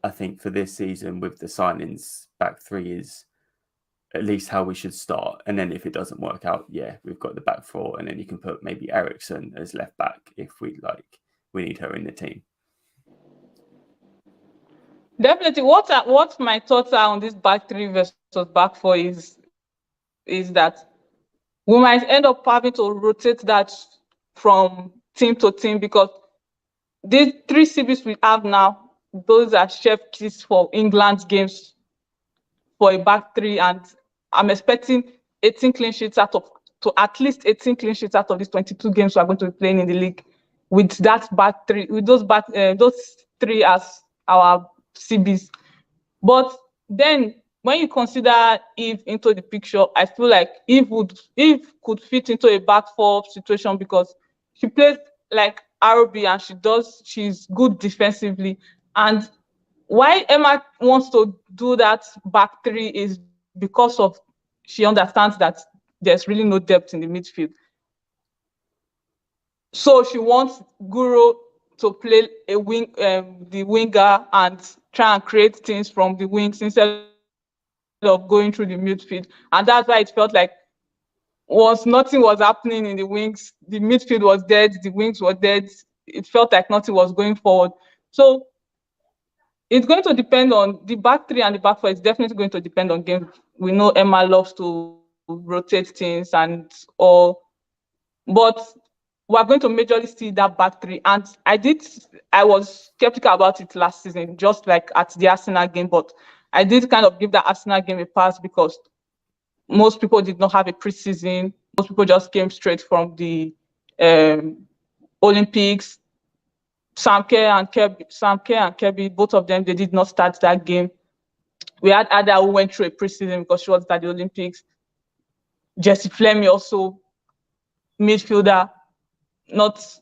I think for this season with the signings, back three is at least how we should start. And then if it doesn't work out, we've got the back four, and then you can put maybe Eriksson as left back if we need her in the team. Definitely. What my thoughts are on this back three versus back four is that we might end up having to rotate that from team to team, because these three CBs we have now, those are chef keys for England's games for a back three, and I'm expecting 18 clean sheets at least 18 clean sheets out of these 22 games we are going to be playing in the league with that back three, with those three as our CBs. But then when you consider Eve into the picture, I feel like Eve could fit into a back four situation, because she plays like RB and she's good defensively. And why Emma wants to do that back three is because of she understands that there's really no depth in the midfield. So she wants Guru to play the winger and try and create things from the wings instead of going through the midfield. And that's why it felt like once nothing was happening in the wings, the midfield was dead, the wings were dead. It felt like nothing was going forward. So it's going to depend on the back three and the back four. It's definitely going to depend on game. We know Emma loves to rotate things and all, but we're going to majorly see that back three. And I was skeptical about it last season, just like at the Arsenal game, but I did kind of give that Arsenal game a pass because most people did not have a preseason. Most people just came straight from the Olympics. Sam Kerr and Kirby, both of them, they did not start that game. We had Ada who went through a preseason because she was at the Olympics. Jessie Fleming also, midfielder, not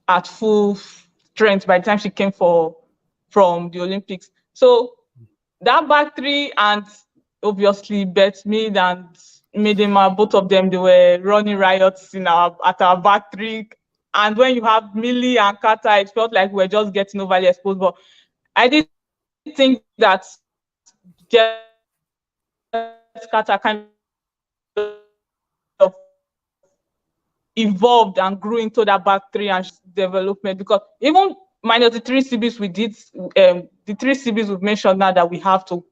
at full strength by the time she came from the Olympics. So that back three, and obviously Beth Mead and Midema, both of them, they were running riots at our back three. And when you have Millie and Carter, it felt like we were just getting overly exposed. But I did think that Jess Carter kind of evolved and grew into that back three and development, because even minus the three CBs we did, the three CBs we've mentioned now that we have to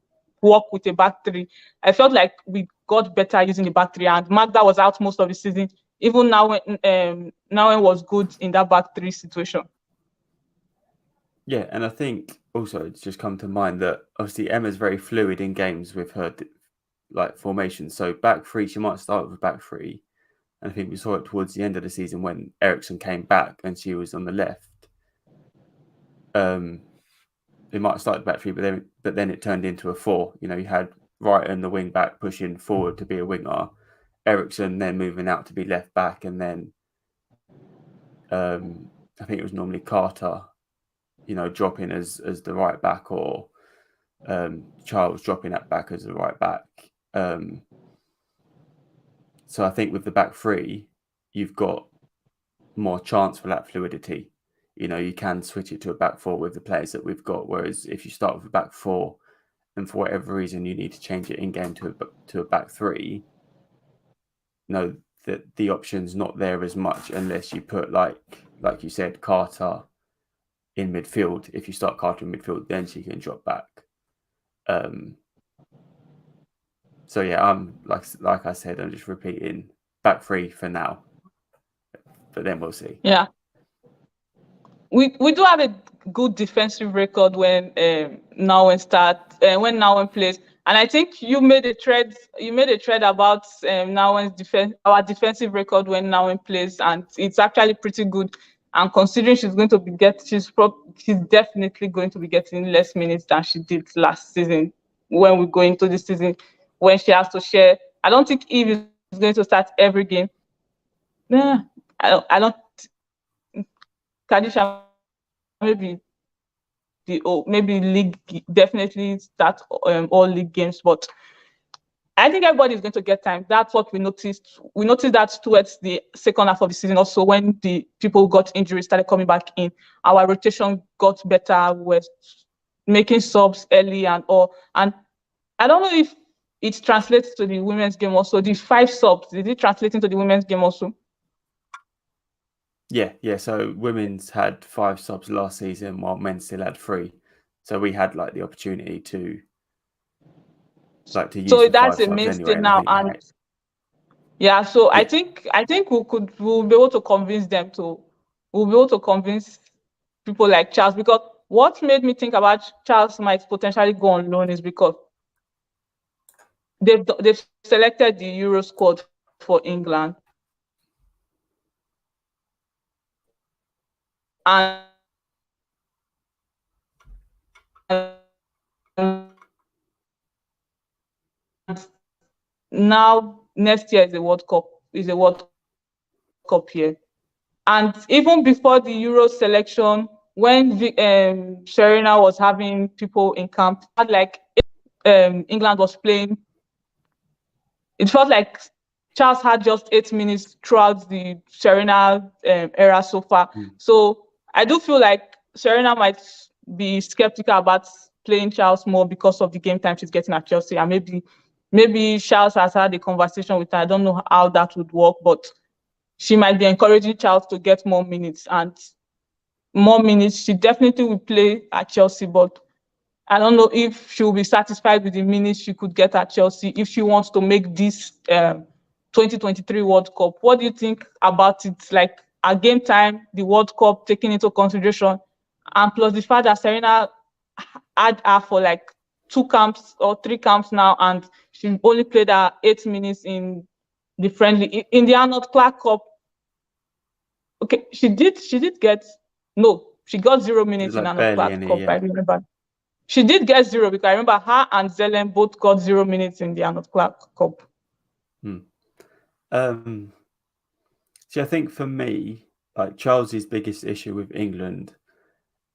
work with a back three, I felt like we got better using the back three, and Magda was out most of the season. Even now when was good in that back three situation. Yeah, and I think also it's just come to mind that obviously Emma's very fluid in games with her like formation. So back three, she might start with a back three. And I think we saw it towards the end of the season when Eriksson came back and she was on the left. They might have started back three, but then it turned into a four. You know, you had Wright and the wing back pushing forward to be a winger, Eriksson then moving out to be left back, and then I think it was normally Carter, you know, dropping as the right back, or Charles dropping that back as the right back. So I think with the back three, you've got more chance for that fluidity. You know, you can switch it to a back four with the players that we've got. Whereas if you start with a back four and for whatever reason you need to change it in game to a back three, you know, that the option's not there as much unless you put, like you said, Carter in midfield. If you start Carter in midfield, then she can drop back. So yeah, I'm like I said, I'm just repeating back three for now, but then we'll see. Yeah, we do have a good defensive record when Nawen plays, and I think you made a thread about Nawen's our defensive record when Nawen plays, and it's actually pretty good. And considering she's going to be she's definitely going to be getting less minutes than she did last season when we go into this season, when she has to share. I don't think Eve is going to start every game. Yeah, I don't. Kadeisha maybe league, definitely start all league games, but I think everybody is going to get time. That's what we noticed. We noticed that towards the second half of the season, also when the people got injuries, started coming back in, our rotation got better. We're making subs early and all. And I don't know if it translates to the women's game also. The 5 subs, did it translate into the women's game also? Yeah. So women's had 5 subs last season, while men still had 3. So we had like the opportunity to use. So that's a mainstay now, and yeah. So yeah. I think we'll be able to convince them to. We'll be able to convince people like Charles, because what made me think about Charles might potentially go on loan is because they've selected the Euro squad for England. And now next year is a World Cup year. And even before the Euro selection, when Serena was having people in camp, England was playing, it felt like Charles had just 8 minutes throughout the Serena era so far. So I do feel like Serena might be skeptical about playing Charles more because of the game time she's getting at Chelsea. And maybe Charles has had a conversation with her. I don't know how that would work, but she might be encouraging Charles to get more minutes. And more minutes, she definitely will play at Chelsea, but I don't know if she will be satisfied with the minutes she could get at Chelsea if she wants to make this 2023 World Cup. What do you think about it? Like, at game time, the World Cup taking into consideration, and plus the fact that Serena had her for like 2 camps or 3 camps now, and she only played her 8 minutes in the friendly, in the Arnold Clark Cup. Okay, she got 0 minutes in Arnold Clark Cup, I remember. She did get 0 because I remember her and Zelen both got 0 minutes in the Arnold Clark Cup. See, I think for me, like Charles's biggest issue with England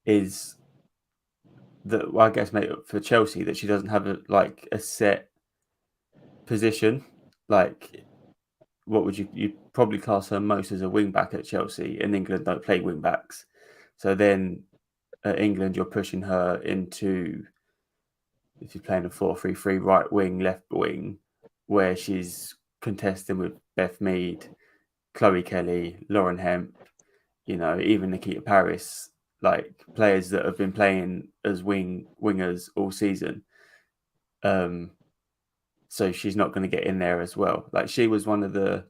is that, well, I guess for Chelsea, that she doesn't have a set position. Like, what would you'd probably class her most as a wing back at Chelsea? In England, don't play wing backs. So then at England, you're pushing her into, if you're playing a 4-3-3, right wing, left wing, where she's contesting with Beth Mead, Chloe Kelly, Lauren Hemp, even Nikita Paris, like players that have been playing as wingers all season. So she's not going to get in there as well. Like, she was one of the,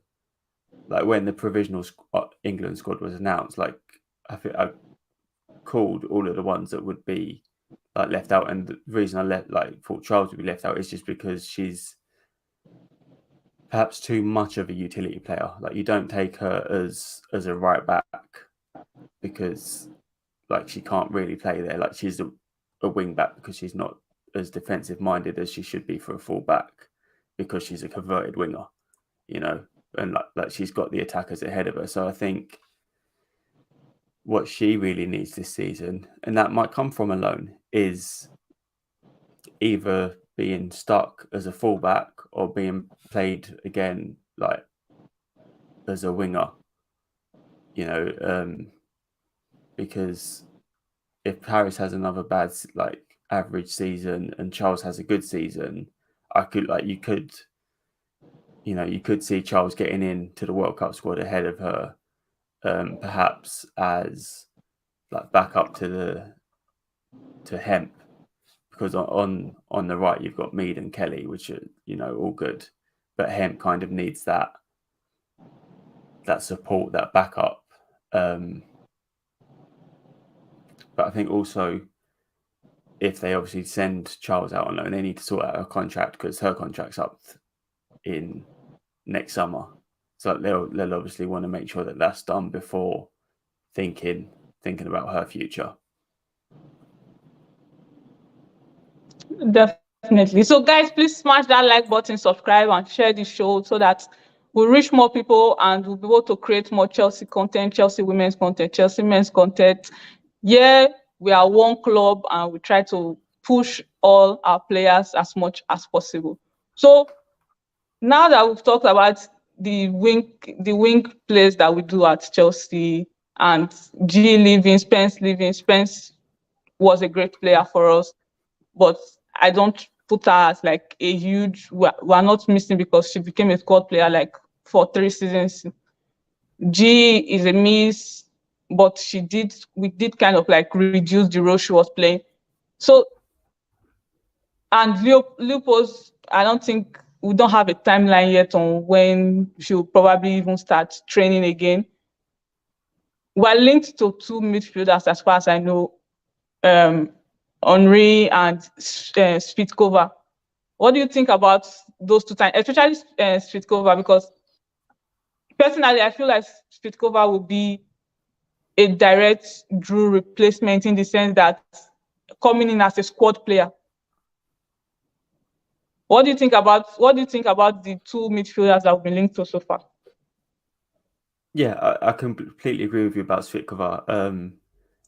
like, when the provisional England squad was announced, like, I think I called all of the ones that would be like left out, and the reason I thought Charles would be left out is just because she's perhaps too much of a utility player. Like, you don't take her as a right back because, like, she can't really play there. Like, she's a wing back because she's not as defensive minded as she should be for a full back, because she's a converted winger, and like she's got the attackers ahead of her. So I think what she really needs this season, and that might come from a loan, is either being stuck as a fullback or being played again like as a winger, because if Paris has another bad average season and Charles has a good season, you could see Charles getting into the World Cup squad ahead of her, perhaps as like backup to Hemp, because on the right you've got Mead and Kelly, which are all good, but Hemp kind of needs that support, that backup. But I think also, if they obviously send Charles out on loan, they need to sort out her contract, because her contract's up in next summer. So they'll obviously want to make sure that that's done before thinking about her future. Definitely. So guys, please smash that like button, subscribe, and share this show so that we'll reach more people and we'll be able to create more Chelsea content, Chelsea women's content, Chelsea men's content. Yeah, we are one club and we try to push all our players as much as possible. So now that we've talked about the wing plays that we do at Chelsea, and G leaving, Spence leaving, Spence was a great player for us, but I don't put her as like a huge, we're not missing because she became a squad player like for 3 seasons. G is a miss, but we did kind of like reduce the role she was playing. So, and Leopold's, I don't think, we don't have a timeline yet on when she'll probably even start training again. We're linked to 2 midfielders as far as I know, Henry and Spitkova. What do you think about those 2 times, especially Spitkova? Because personally, I feel like Spitkova will be a direct Drew replacement, in the sense that coming in as a squad player. What do you think about the 2 midfielders that have been linked to so far? Yeah, I completely agree with you about Spitkova.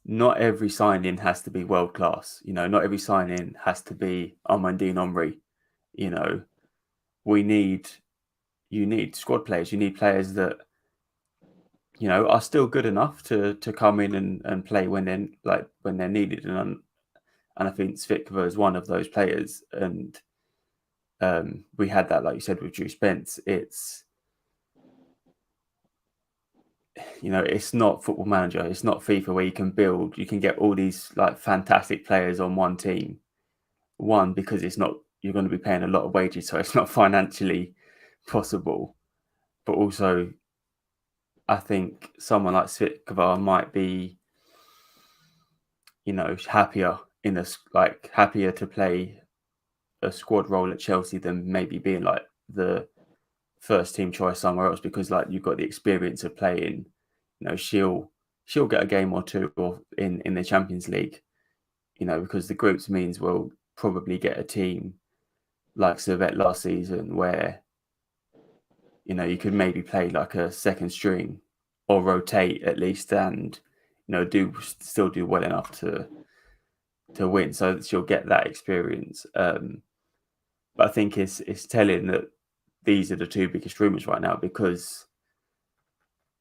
Not every signing has to be world class. Not every signing has to be Amandine Henry. You need squad players. You need players that are still good enough to come in and play when they're needed. And I think Spitkova is one of those players. And we had that, like you said, with Drew Spence. It's not Football Manager, it's not FIFA, where you can get all these like fantastic players on one team. One, because you're going to be paying a lot of wages, so it's not financially possible. But also, I think someone like Spitkova might be, happier to play a squad role at Chelsea than maybe being like the first team choice somewhere else, because like you've got the experience of playing. She'll get a game or 2 or in the Champions League, because the groups means we'll probably get a team like Servette last season where, you could maybe play like a second string or rotate at least and, still do well enough to win. So she'll get that experience. But I think it's telling that these are the two biggest rumours right now, because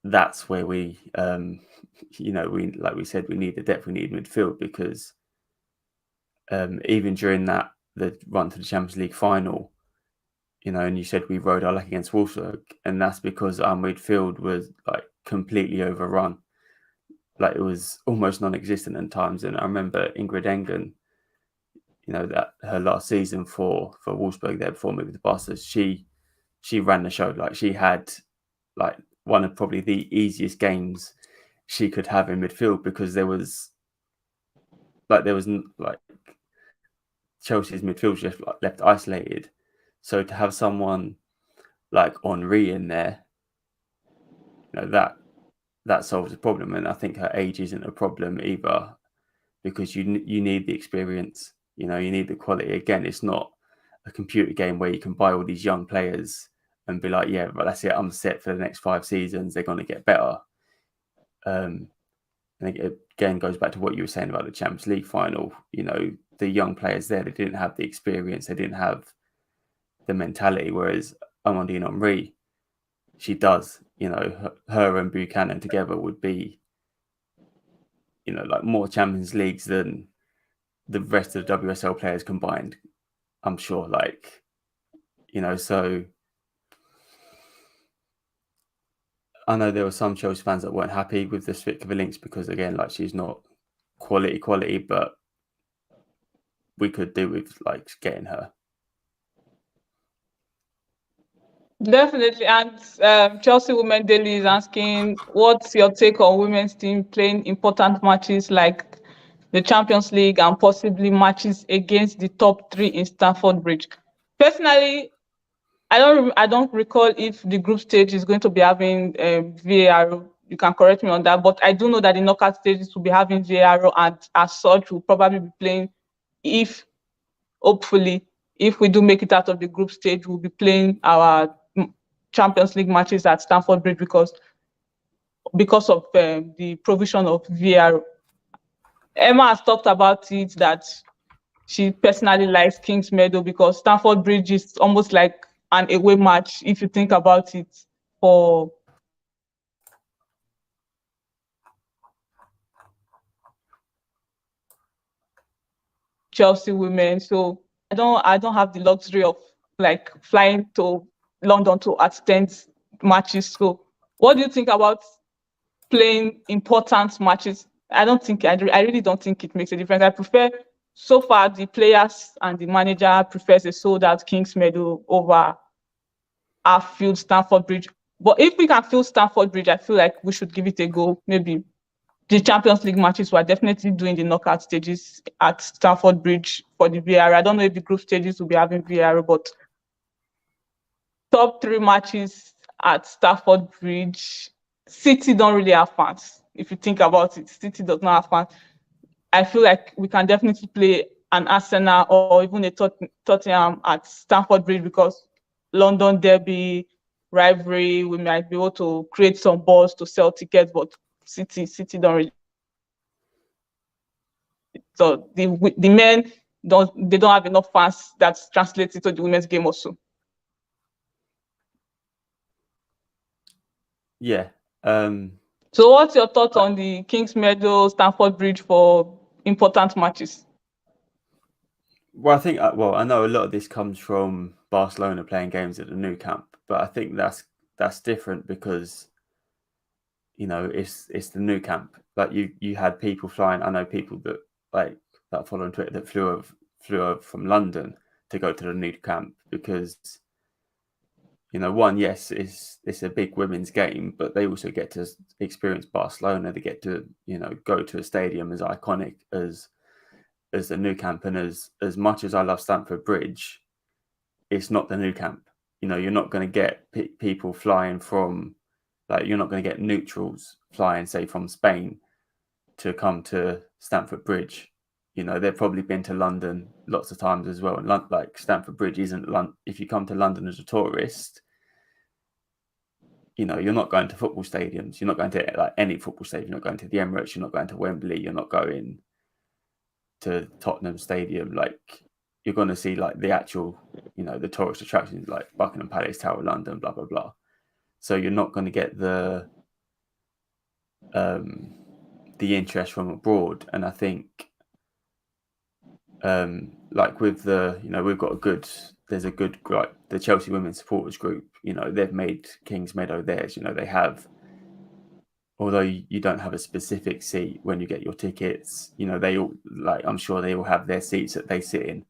that's where we, like we said, we need the depth, we need midfield, because even during the run to the Champions League final, and you said we rode our luck against Wolfsburg, and that's because our midfield was like completely overrun. Like it was almost non-existent at times. And I remember Ingrid Engen, that her last season for Wolfsburg there before moving to Barca, she ran the show. Like she had like one of probably the easiest games she could have in midfield, because there was Chelsea's midfield just left isolated. So to have someone like Henri in there, that solves the problem. And I think her age isn't a problem either, because you need the experience. You need the quality. Again, it's not a computer game where you can buy all these young players and be like, yeah, but that's it, I'm set for the next 5 seasons, they're going to get better. And it again goes back to what you were saying about the Champions League final. The young players there, they didn't have the experience, they didn't have the mentality, whereas Amandine Henry, she does. Her and Buchanan together would be, like more Champions Leagues than the rest of the WSL players combined, I'm sure. So I know there were some Chelsea fans that weren't happy with the Svitkova links, because again, like, she's not quality, but we could do with like getting her. Definitely. And Chelsea Women Daily is asking, what's your take on women's team playing important matches like the Champions League and possibly matches against the top 3 in Stamford Bridge? Personally, I don't recall if the group stage is going to be having VAR. You can correct me on that, but I do know that the knockout stages will be having VAR, and as such, we'll probably be playing, hopefully, if we do make it out of the group stage, we'll be playing our Champions League matches at Stamford Bridge because of the provision of VAR. Emma has talked about it, that she personally likes King's Meadow because Stamford Bridge is almost like an away match, if you think about it, for Chelsea women. So I don't have the luxury of like flying to London to attend matches. So what do you think about playing important matches? I really don't think it makes a difference. I prefer, so far, the players and the manager prefers a sold out King's Meadow over our field Stamford Bridge. But if we can fill Stamford Bridge, I feel like we should give it a go. Maybe the Champions League matches, we're definitely doing the knockout stages at Stamford Bridge for the VAR. I don't know if the group stages will be having VAR, but top 3 matches at Stamford Bridge. City don't really have fans. If you think about it, City does not have fans. I feel like we can definitely play an Arsenal or even a Tottenham at Stamford Bridge, because London derby rivalry, we might be able to create some buzz to sell tickets, but City don't really. So the men don't have enough fans that translates into the women's game also. Yeah. So what's your thoughts on the King's Meadow, Stamford Bridge for important matches? Well, I think I know a lot of this comes from Barcelona playing games at the Nou Camp, but I think that's different because it's the Nou Camp. Like you had people flying. I know people that follow on Twitter that flew over from London to go to the Nou Camp because one, yes, it's a big women's game, but they also get to experience Barcelona. They get to go to a stadium as iconic as the Nou Camp, and as much as I love Stamford Bridge, it's not the Nou Camp. You're not going to get people flying from, you're not going to get neutrals flying, say, from Spain to come to Stamford Bridge. You know, they've probably been to London lots of times as well. And like Stamford Bridge isn't London. If you come to London as a tourist, you know, you're not going to football stadiums. You're not going to like any football stadium. You're not going to the Emirates. You're not going to Wembley. You're not going to Tottenham Stadium. Like, you're going to see like the actual, you know, the tourist attractions like Buckingham Palace, Tower of London, blah, blah, blah. So you're not going to get the interest from abroad. And I think like with the, you know, there's a good, like the Chelsea Women's Supporters Group, you know, they've made Kings Meadow theirs. You know, they have, although you don't have a specific seat when you get your tickets, you know, they all, like, I'm sure they all have their seats that they sit in,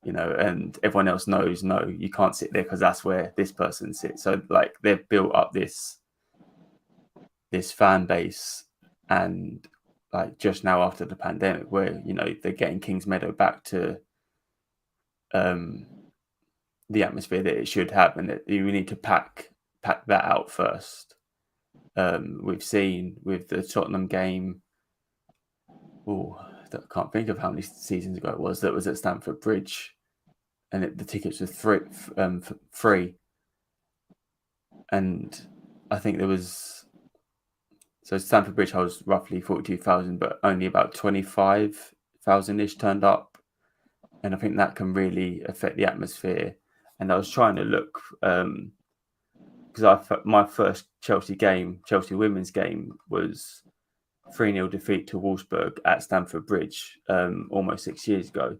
you know, and everyone else knows, no, you can't sit there because that's where this person sits. So like they've built up this fan base, and like just now after the pandemic, where, you know, they're getting Kings Meadow back to the atmosphere that it should have, and that you need to pack that out first. We've seen with the Tottenham game, I can't think of how many seasons ago it was, that was at Stamford Bridge, and the tickets were free. And I think there was, so Stamford Bridge holds roughly 42,000, but only about 25,000-ish turned up. And I think that can really affect the atmosphere. And I was trying to look, because my first Chelsea women's game was 3-0 defeat to Wolfsburg at Stamford Bridge almost 6 years ago.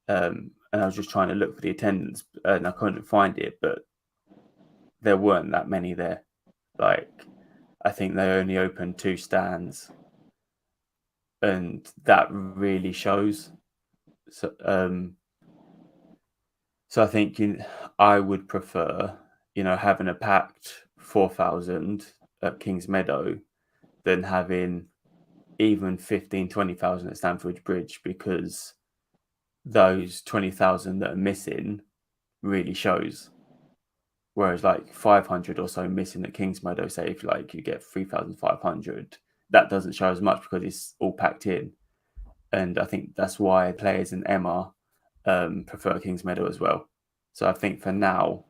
And I was just trying to look for the attendance, and I couldn't find it, but there weren't that many there. Like, I think they only opened 2 stands, and that really shows. So I think I would prefer, you know, having a packed 4,000 at Kings Meadow than having even 15, 20,000 at Stamford Bridge, because those 20,000 that are missing really shows. Whereas like 500 or so missing at Kings Meadow, say if like you get 3,500, that doesn't show as much because it's all packed in. And I think that's why players and Emma prefer Kings Meadow as well. So I think for now,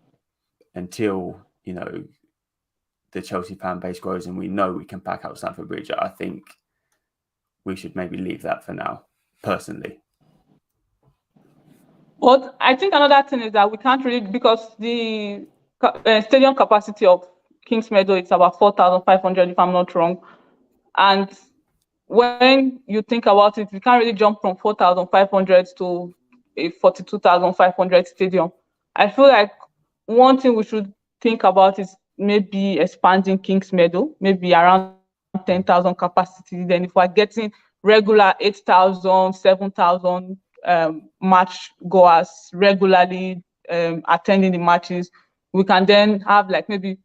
until, you know, the Chelsea fan base grows and we know we can pack out Stamford Bridge, I think we should maybe leave that for now, personally. But I think another thing is that we can't really, because the stadium capacity of Kings Meadow is about 4,500, if I'm not wrong. And when you think about it, we can't really jump from 4,500 to a 42,500 stadium. I feel like one thing we should think about is maybe expanding Kings Meadow, maybe around 10,000 capacity. Then if we're getting regular 8,000, 7,000 match goers regularly attending the matches, we can then have like maybe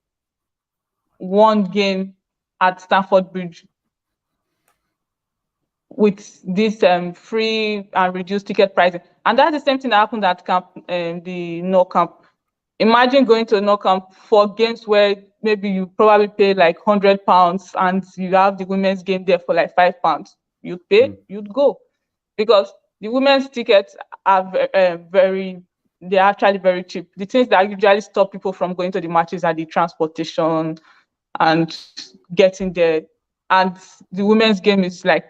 one game at Stamford Bridge with this free and reduced ticket pricing. And that's the same thing that happened at the No Camp. Imagine going to No Camp for games where maybe you probably pay like £100 and you have the women's game there for like £5. You'd pay, you'd go. Because the women's tickets are they're actually very cheap. The things that usually stop people from going to the matches are the transportation and getting there. And the women's game is like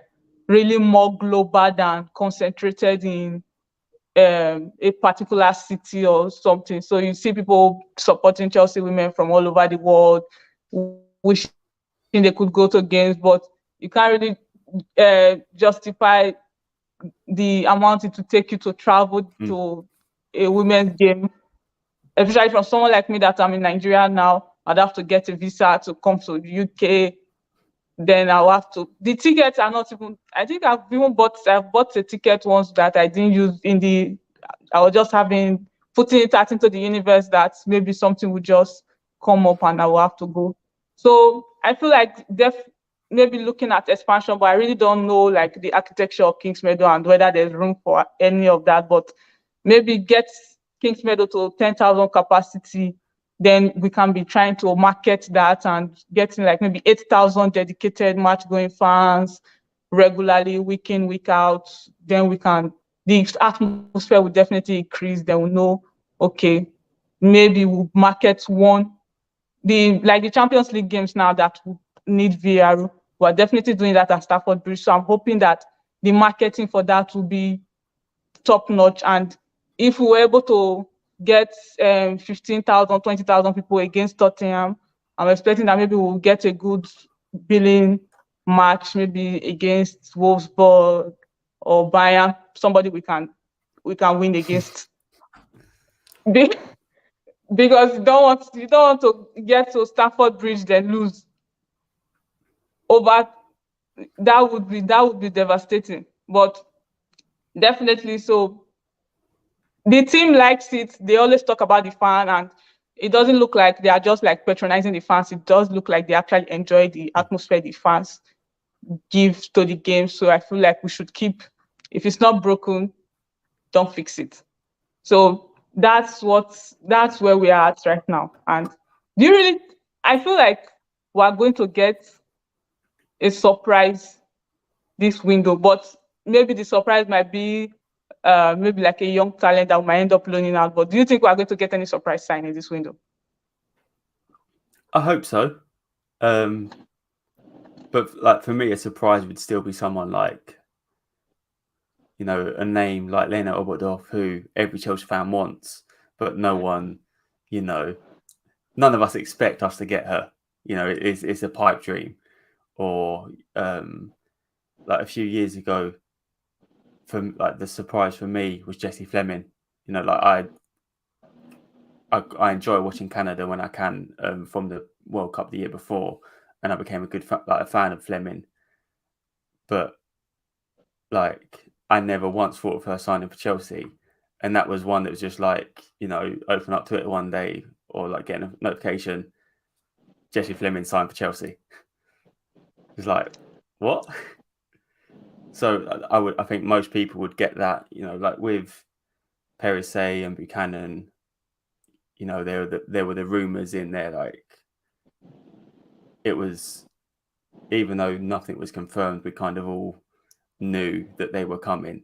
really more global than concentrated in a particular city or something. So you see people supporting Chelsea women from all over the world, wishing they could go to games, but you can't really justify the amount it would take you to travel to a women's game, especially from someone like me that I'm in Nigeria now. I'd have to get a visa to come to the UK. Then I'll have to. The tickets are not even. I think I've bought a ticket once that I didn't use I was just putting it out into the universe that maybe something would just come up and I will have to go. So I feel like maybe looking at expansion, but I really don't know like the architecture of Kings Meadow and whether there's room for any of that. But maybe get Kings Meadow to 10,000 capacity. Then we can be trying to market that and getting like maybe 8,000 dedicated match-going fans, regularly, week in, week out, then the atmosphere will definitely increase. Then we'll know, okay, maybe we'll market the Champions League games now that would need VAR. We're definitely doing that at Stamford Bridge. So I'm hoping that the marketing for that will be top notch. And if we were able to get 15,000, 20,000 people against Tottenham, I'm expecting that maybe we'll get a good billing match, maybe against Wolfsburg or Bayern, somebody we can win against. Because you don't want to get to Stamford Bridge then lose over. That would be devastating. But definitely, so the team likes it. They always talk about the fan, and it doesn't look like they are just like patronizing the fans. It does look like they actually enjoy the atmosphere the fans give to the game. So I feel like we should keep. If it's not broken, don't fix it. So that's where we are at right now. And do you really? I feel like we're going to get a surprise this window, but maybe the surprise might be maybe like a young talent that might end up loaning out. But do you think we're going to get any surprise signing this window? I hope so. But like for me, a surprise would still be someone like, a name like Lena Oberdorf, who every Chelsea fan wants, but no one, none of us expect us to get her. It's a pipe dream. Or like a few years ago, the surprise for me was Jessie Fleming. I enjoy watching Canada when I can from the World Cup the year before, and I became a fan of Fleming. But I never once thought of her signing for Chelsea, and that was one that was just open up Twitter one day or getting a notification, Jessie Fleming signed for Chelsea. It's like, what? So I think most people would get that, with Perisset and Buchanan, there were the rumours in there, it was, even though nothing was confirmed, we kind of all knew that they were coming.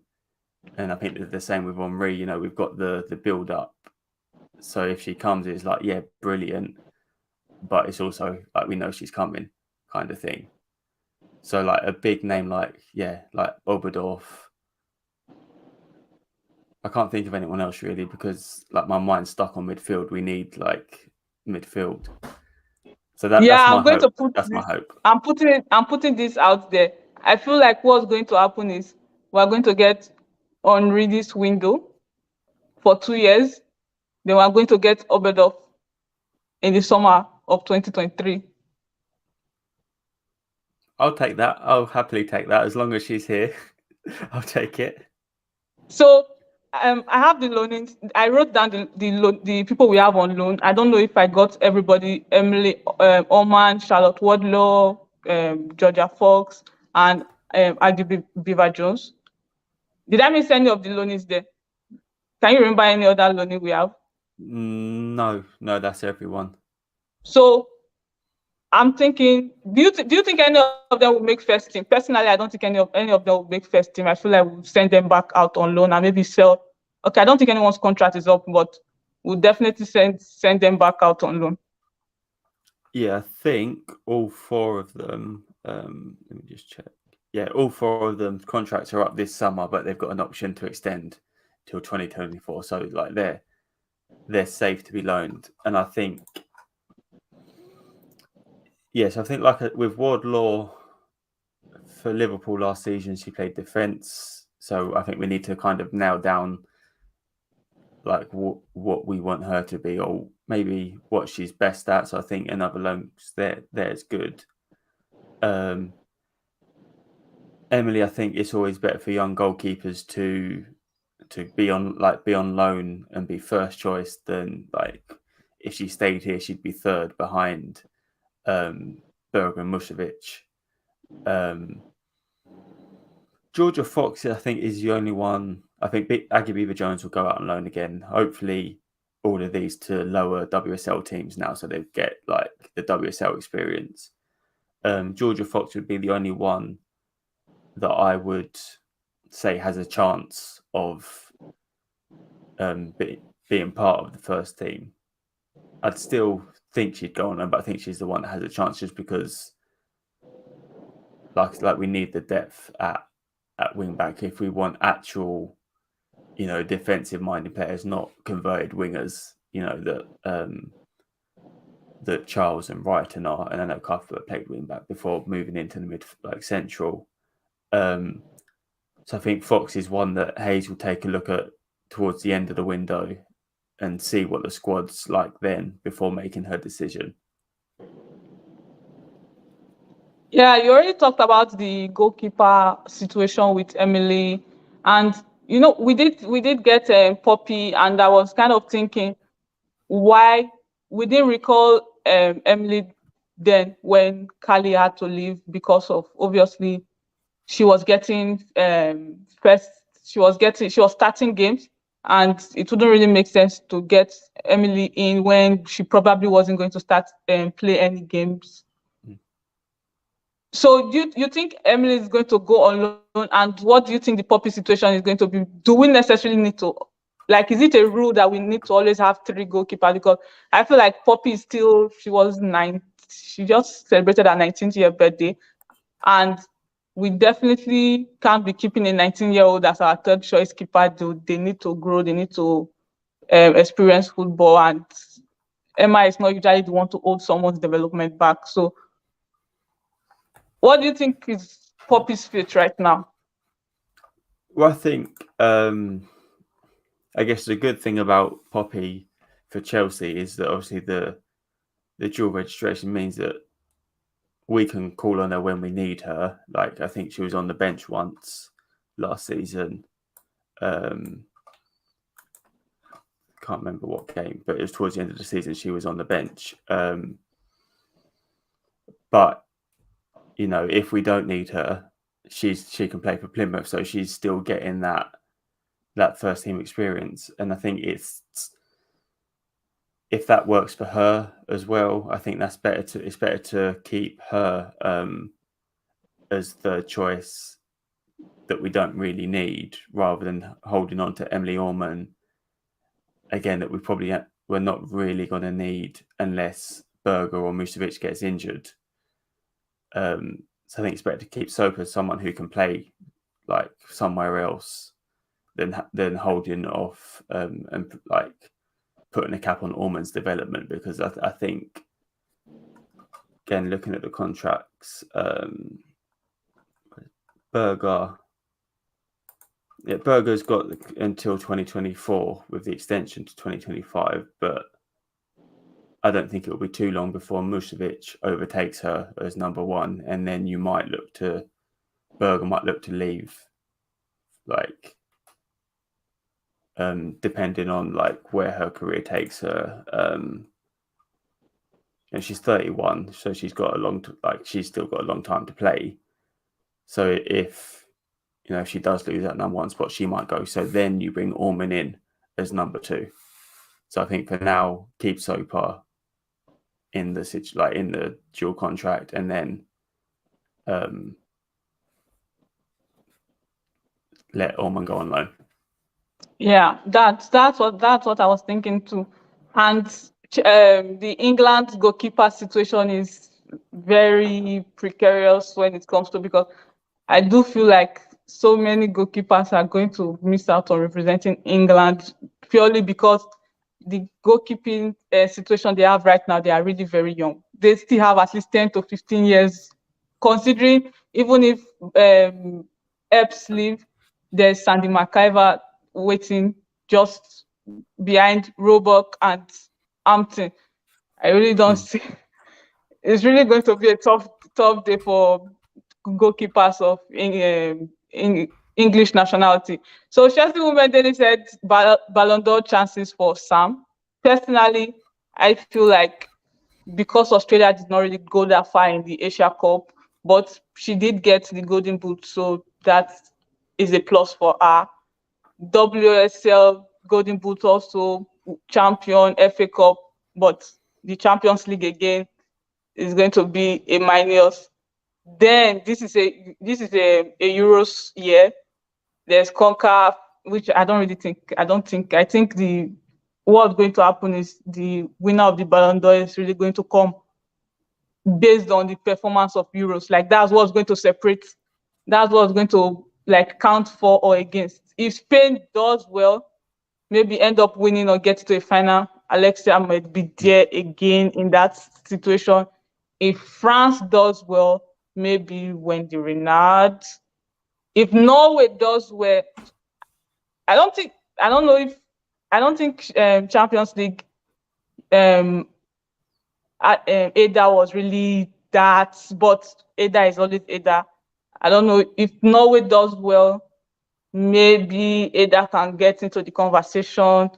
And I think the same with Henri, we've got the build up. So if she comes, it's yeah, brilliant. But it's also we know she's coming kind of thing. So a big name like Oberdorf. I can't think of anyone else really because my mind's stuck on midfield. We need midfield. So that's my hope. That's my hope. I'm putting this out there. I feel like what's going to happen is we're going to get Henri this window for 2 years. Then we're going to get Oberdorf in the summer of 2023. I'll take that. I'll happily take that as long as she's here. I'll take it. So I have the loanings. I wrote down the people we have on loan. I don't know if I got everybody. Emily Oman, Charlotte Wardlaw, Georgia Fox, and Adi Beaver Jones. Did I miss any of the loanings there? Can you remember any other loaning we have? No, that's everyone. So I'm thinking, do you think any of them will make first team? Personally, I don't think any of them will make first team. I feel like we'll send them back out on loan and maybe sell. Okay, I don't think anyone's contract is up, but we'll definitely send them back out on loan. Yeah, I think all 4 of them. Let me just check. Yeah, all 4 of them contracts are up this summer, but they've got an option to extend till 2024. So they're safe to be loaned, and I think. Yes, I think with Wardlaw for Liverpool last season, she played defence. So I think we need to kind of nail down what we want her to be, or maybe what she's best at. So I think another loan there is good. Emily, I think it's always better for young goalkeepers to be on loan and be first choice than if she stayed here, she'd be third behind Berg and Musovic. Georgia Fox, I think, is the only one. I think Aggie Beaver Jones will go out on loan again. Hopefully, all of these to lower WSL teams now, so they get the WSL experience. Georgia Fox would be the only one that I would say has a chance of being part of the first team. I'd still think she'd go on, but I think she's the one that has a chance just because, like we need the depth at wing back if we want actual, defensive minded players, not converted wingers. That Charles and Brighton are, and I know Cuthbert played wing back before moving into the central. So I think Fox is one that Hayes will take a look at towards the end of the window and see what the squad's like then before making her decision. Yeah, you already talked about the goalkeeper situation with Emily, and we did get Poppy, and I was kind of thinking why we didn't recall Emily then when Kali had to leave because of obviously she was getting she was starting games, and it wouldn't really make sense to get Emily in when she probably wasn't going to start play any games. So do you think Emily is going to go on loan, and what do you think the Poppy situation is going to be? Do we necessarily need to, is it a rule that we need to always have 3 goalkeepers? Because I feel like Poppy is still, she just celebrated her 19th year birthday, and we definitely can't be keeping a 19-year-old as our third choice keeper. They need to grow, they need to experience football, and Emma is not usually the one to hold someone's development back. So what do you think is Poppy's fit right now? Well, I think, I guess the good thing about Poppy for Chelsea is that obviously the dual registration means that we can call on her when we need her. Like, I think she was on the bench once last season. Can't remember what game, but it was towards the end of the season she was on the bench. But if we don't need her, she can play for Plymouth, so she's still getting that first team experience. And I think if that works for her as well, I think it's better to keep her as the choice that we don't really need, rather than holding on to Emily Orman again, that we're not really going to need unless Berger or Musovic gets injured. So I think it's better to keep Sopa someone who can play like somewhere else than holding off and putting a cap on Orman's development, because I think, again, looking at the contracts, Berger's got until 2024 with the extension to 2025, but I don't think it will be too long before Musovic overtakes her as number 1, and then Berger might look to leave, depending on where her career takes her. And she's 31, so she's got she's still got a long time to play. So if she does lose that number 1 spot, she might go. So then you bring Orman in as number 2. So I think for now, keep Sopa in the dual contract, and then let Orman go on loan. Yeah, that's what I was thinking too. And the England goalkeeper situation is very precarious when it comes to, because I do feel like so many goalkeepers are going to miss out on representing England purely because the goalkeeping situation they have right now, they are really very young. They still have at least 10 to 15 years, considering even if Epps leave, there's Sandy McIver waiting just behind Roebuck and Hampton. I really don't see. It's really going to be a tough day for goalkeepers of English nationality. So Chelsea Women Daily said Ballon d'Or chances for Sam. Personally, I feel like because Australia did not really go that far in the Asia Cup, but she did get the Golden Boot, so that is a plus for her. WSL Golden Boot also, champion, FA Cup, but the Champions League again is going to be a minus. Then this is a Euros year. There's CONCACAF, which I think what's going to happen is the winner of the Ballon d'Or is really going to come based on the performance of Euros. Like that's what's going to separate. That's what's going to like count for or against. If Spain does well, maybe end up winning or get to a final, Alexia might be there again in that situation. If France does well, maybe Wendy Renard. If Norway does well, I don't think I don't know if I don't think Champions League Ada was really that, but Ada is always Ada. I don't know if Norway does well, maybe Ada can get into the conversation.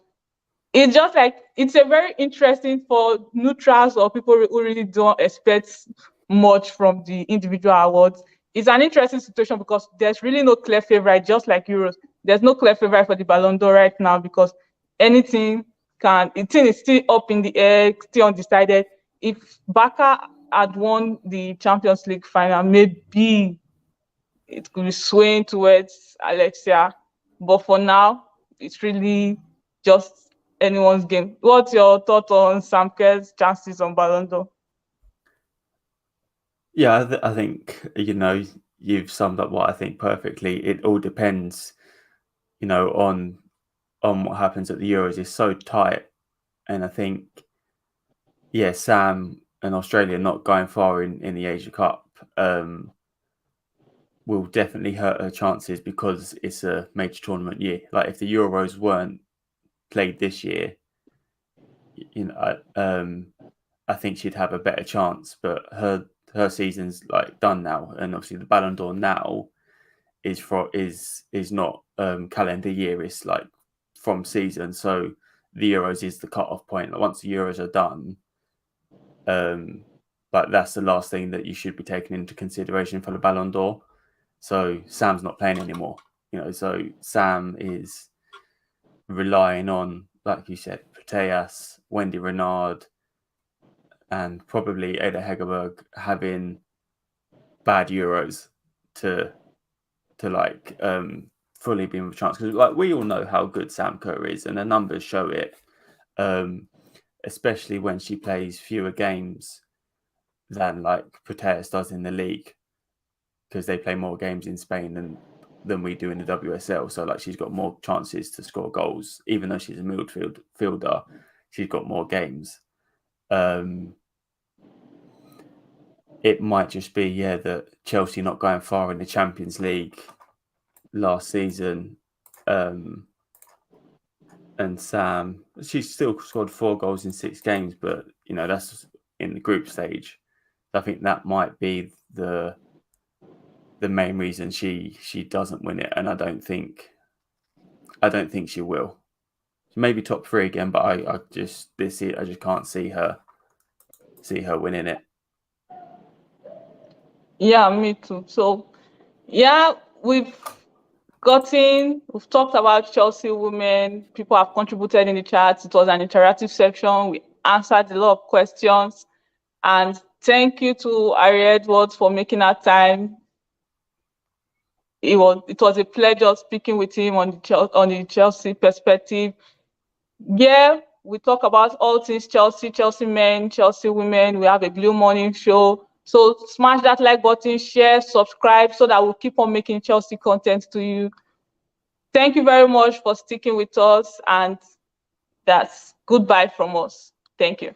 It's just like it's a very interesting for neutrals or people who really don't expect much from the individual awards. It's an interesting situation because there's really no clear favorite, just like Euros. There's no clear favorite for the Ballon d'Or right now because anything thing is still up in the air, still undecided. If Barca had won the Champions League final, maybe it could be swaying towards Alexia. But for now, it's really just anyone's game. What's your thought on Sam Kerr's chances on Ballon d'Or? Yeah, I think, you've summed up what I think perfectly. It all depends, on what happens at the Euros. It's so tight. And I think, yeah, Sam and Australia not going far in the Asia Cup will definitely hurt her chances because it's a major tournament year. Like if the Euros weren't played this year, I think she'd have a better chance. But her season's like done now, and obviously the Ballon d'Or now is not calendar year. It's like from season. So the Euros is the cut-off point. Like once the Euros are done, but that's the last thing that you should be taking into consideration for the Ballon d'Or. So Sam's not playing anymore, so Sam is relying on, like you said, Putellas, Wendy Renard, and probably Ada Hegerberg having bad Euros to like fully be with a chance. Because like we all know how good Sam Kerr is, and the numbers show it, especially when she plays fewer games than like Putellas does in the league, because they play more games in Spain than we do in the WSL. So like she's got more chances to score goals, even though she's a midfielder. She's got more games. It might just be that Chelsea not going far in the Champions League last season, and Sam, she still scored 4 goals in 6 games, but that's in the group stage. I think that might be the main reason she doesn't win it, and I don't think she will. Maybe top 3 again, but I just can't see her winning it. Yeah, me too. So yeah, we've talked about Chelsea women. People have contributed in the chat. It was an interactive section. We answered a lot of questions, and thank you to Ari Edwards for making our time. It was a pleasure speaking with him on the Chelsea perspective. Yeah, we talk about all things Chelsea, Chelsea men, Chelsea women. We have a Blue Morning show. So smash that like button, share, subscribe, so that we'll keep on making Chelsea content to you. Thank you very much for sticking with us, and that's goodbye from us. Thank you.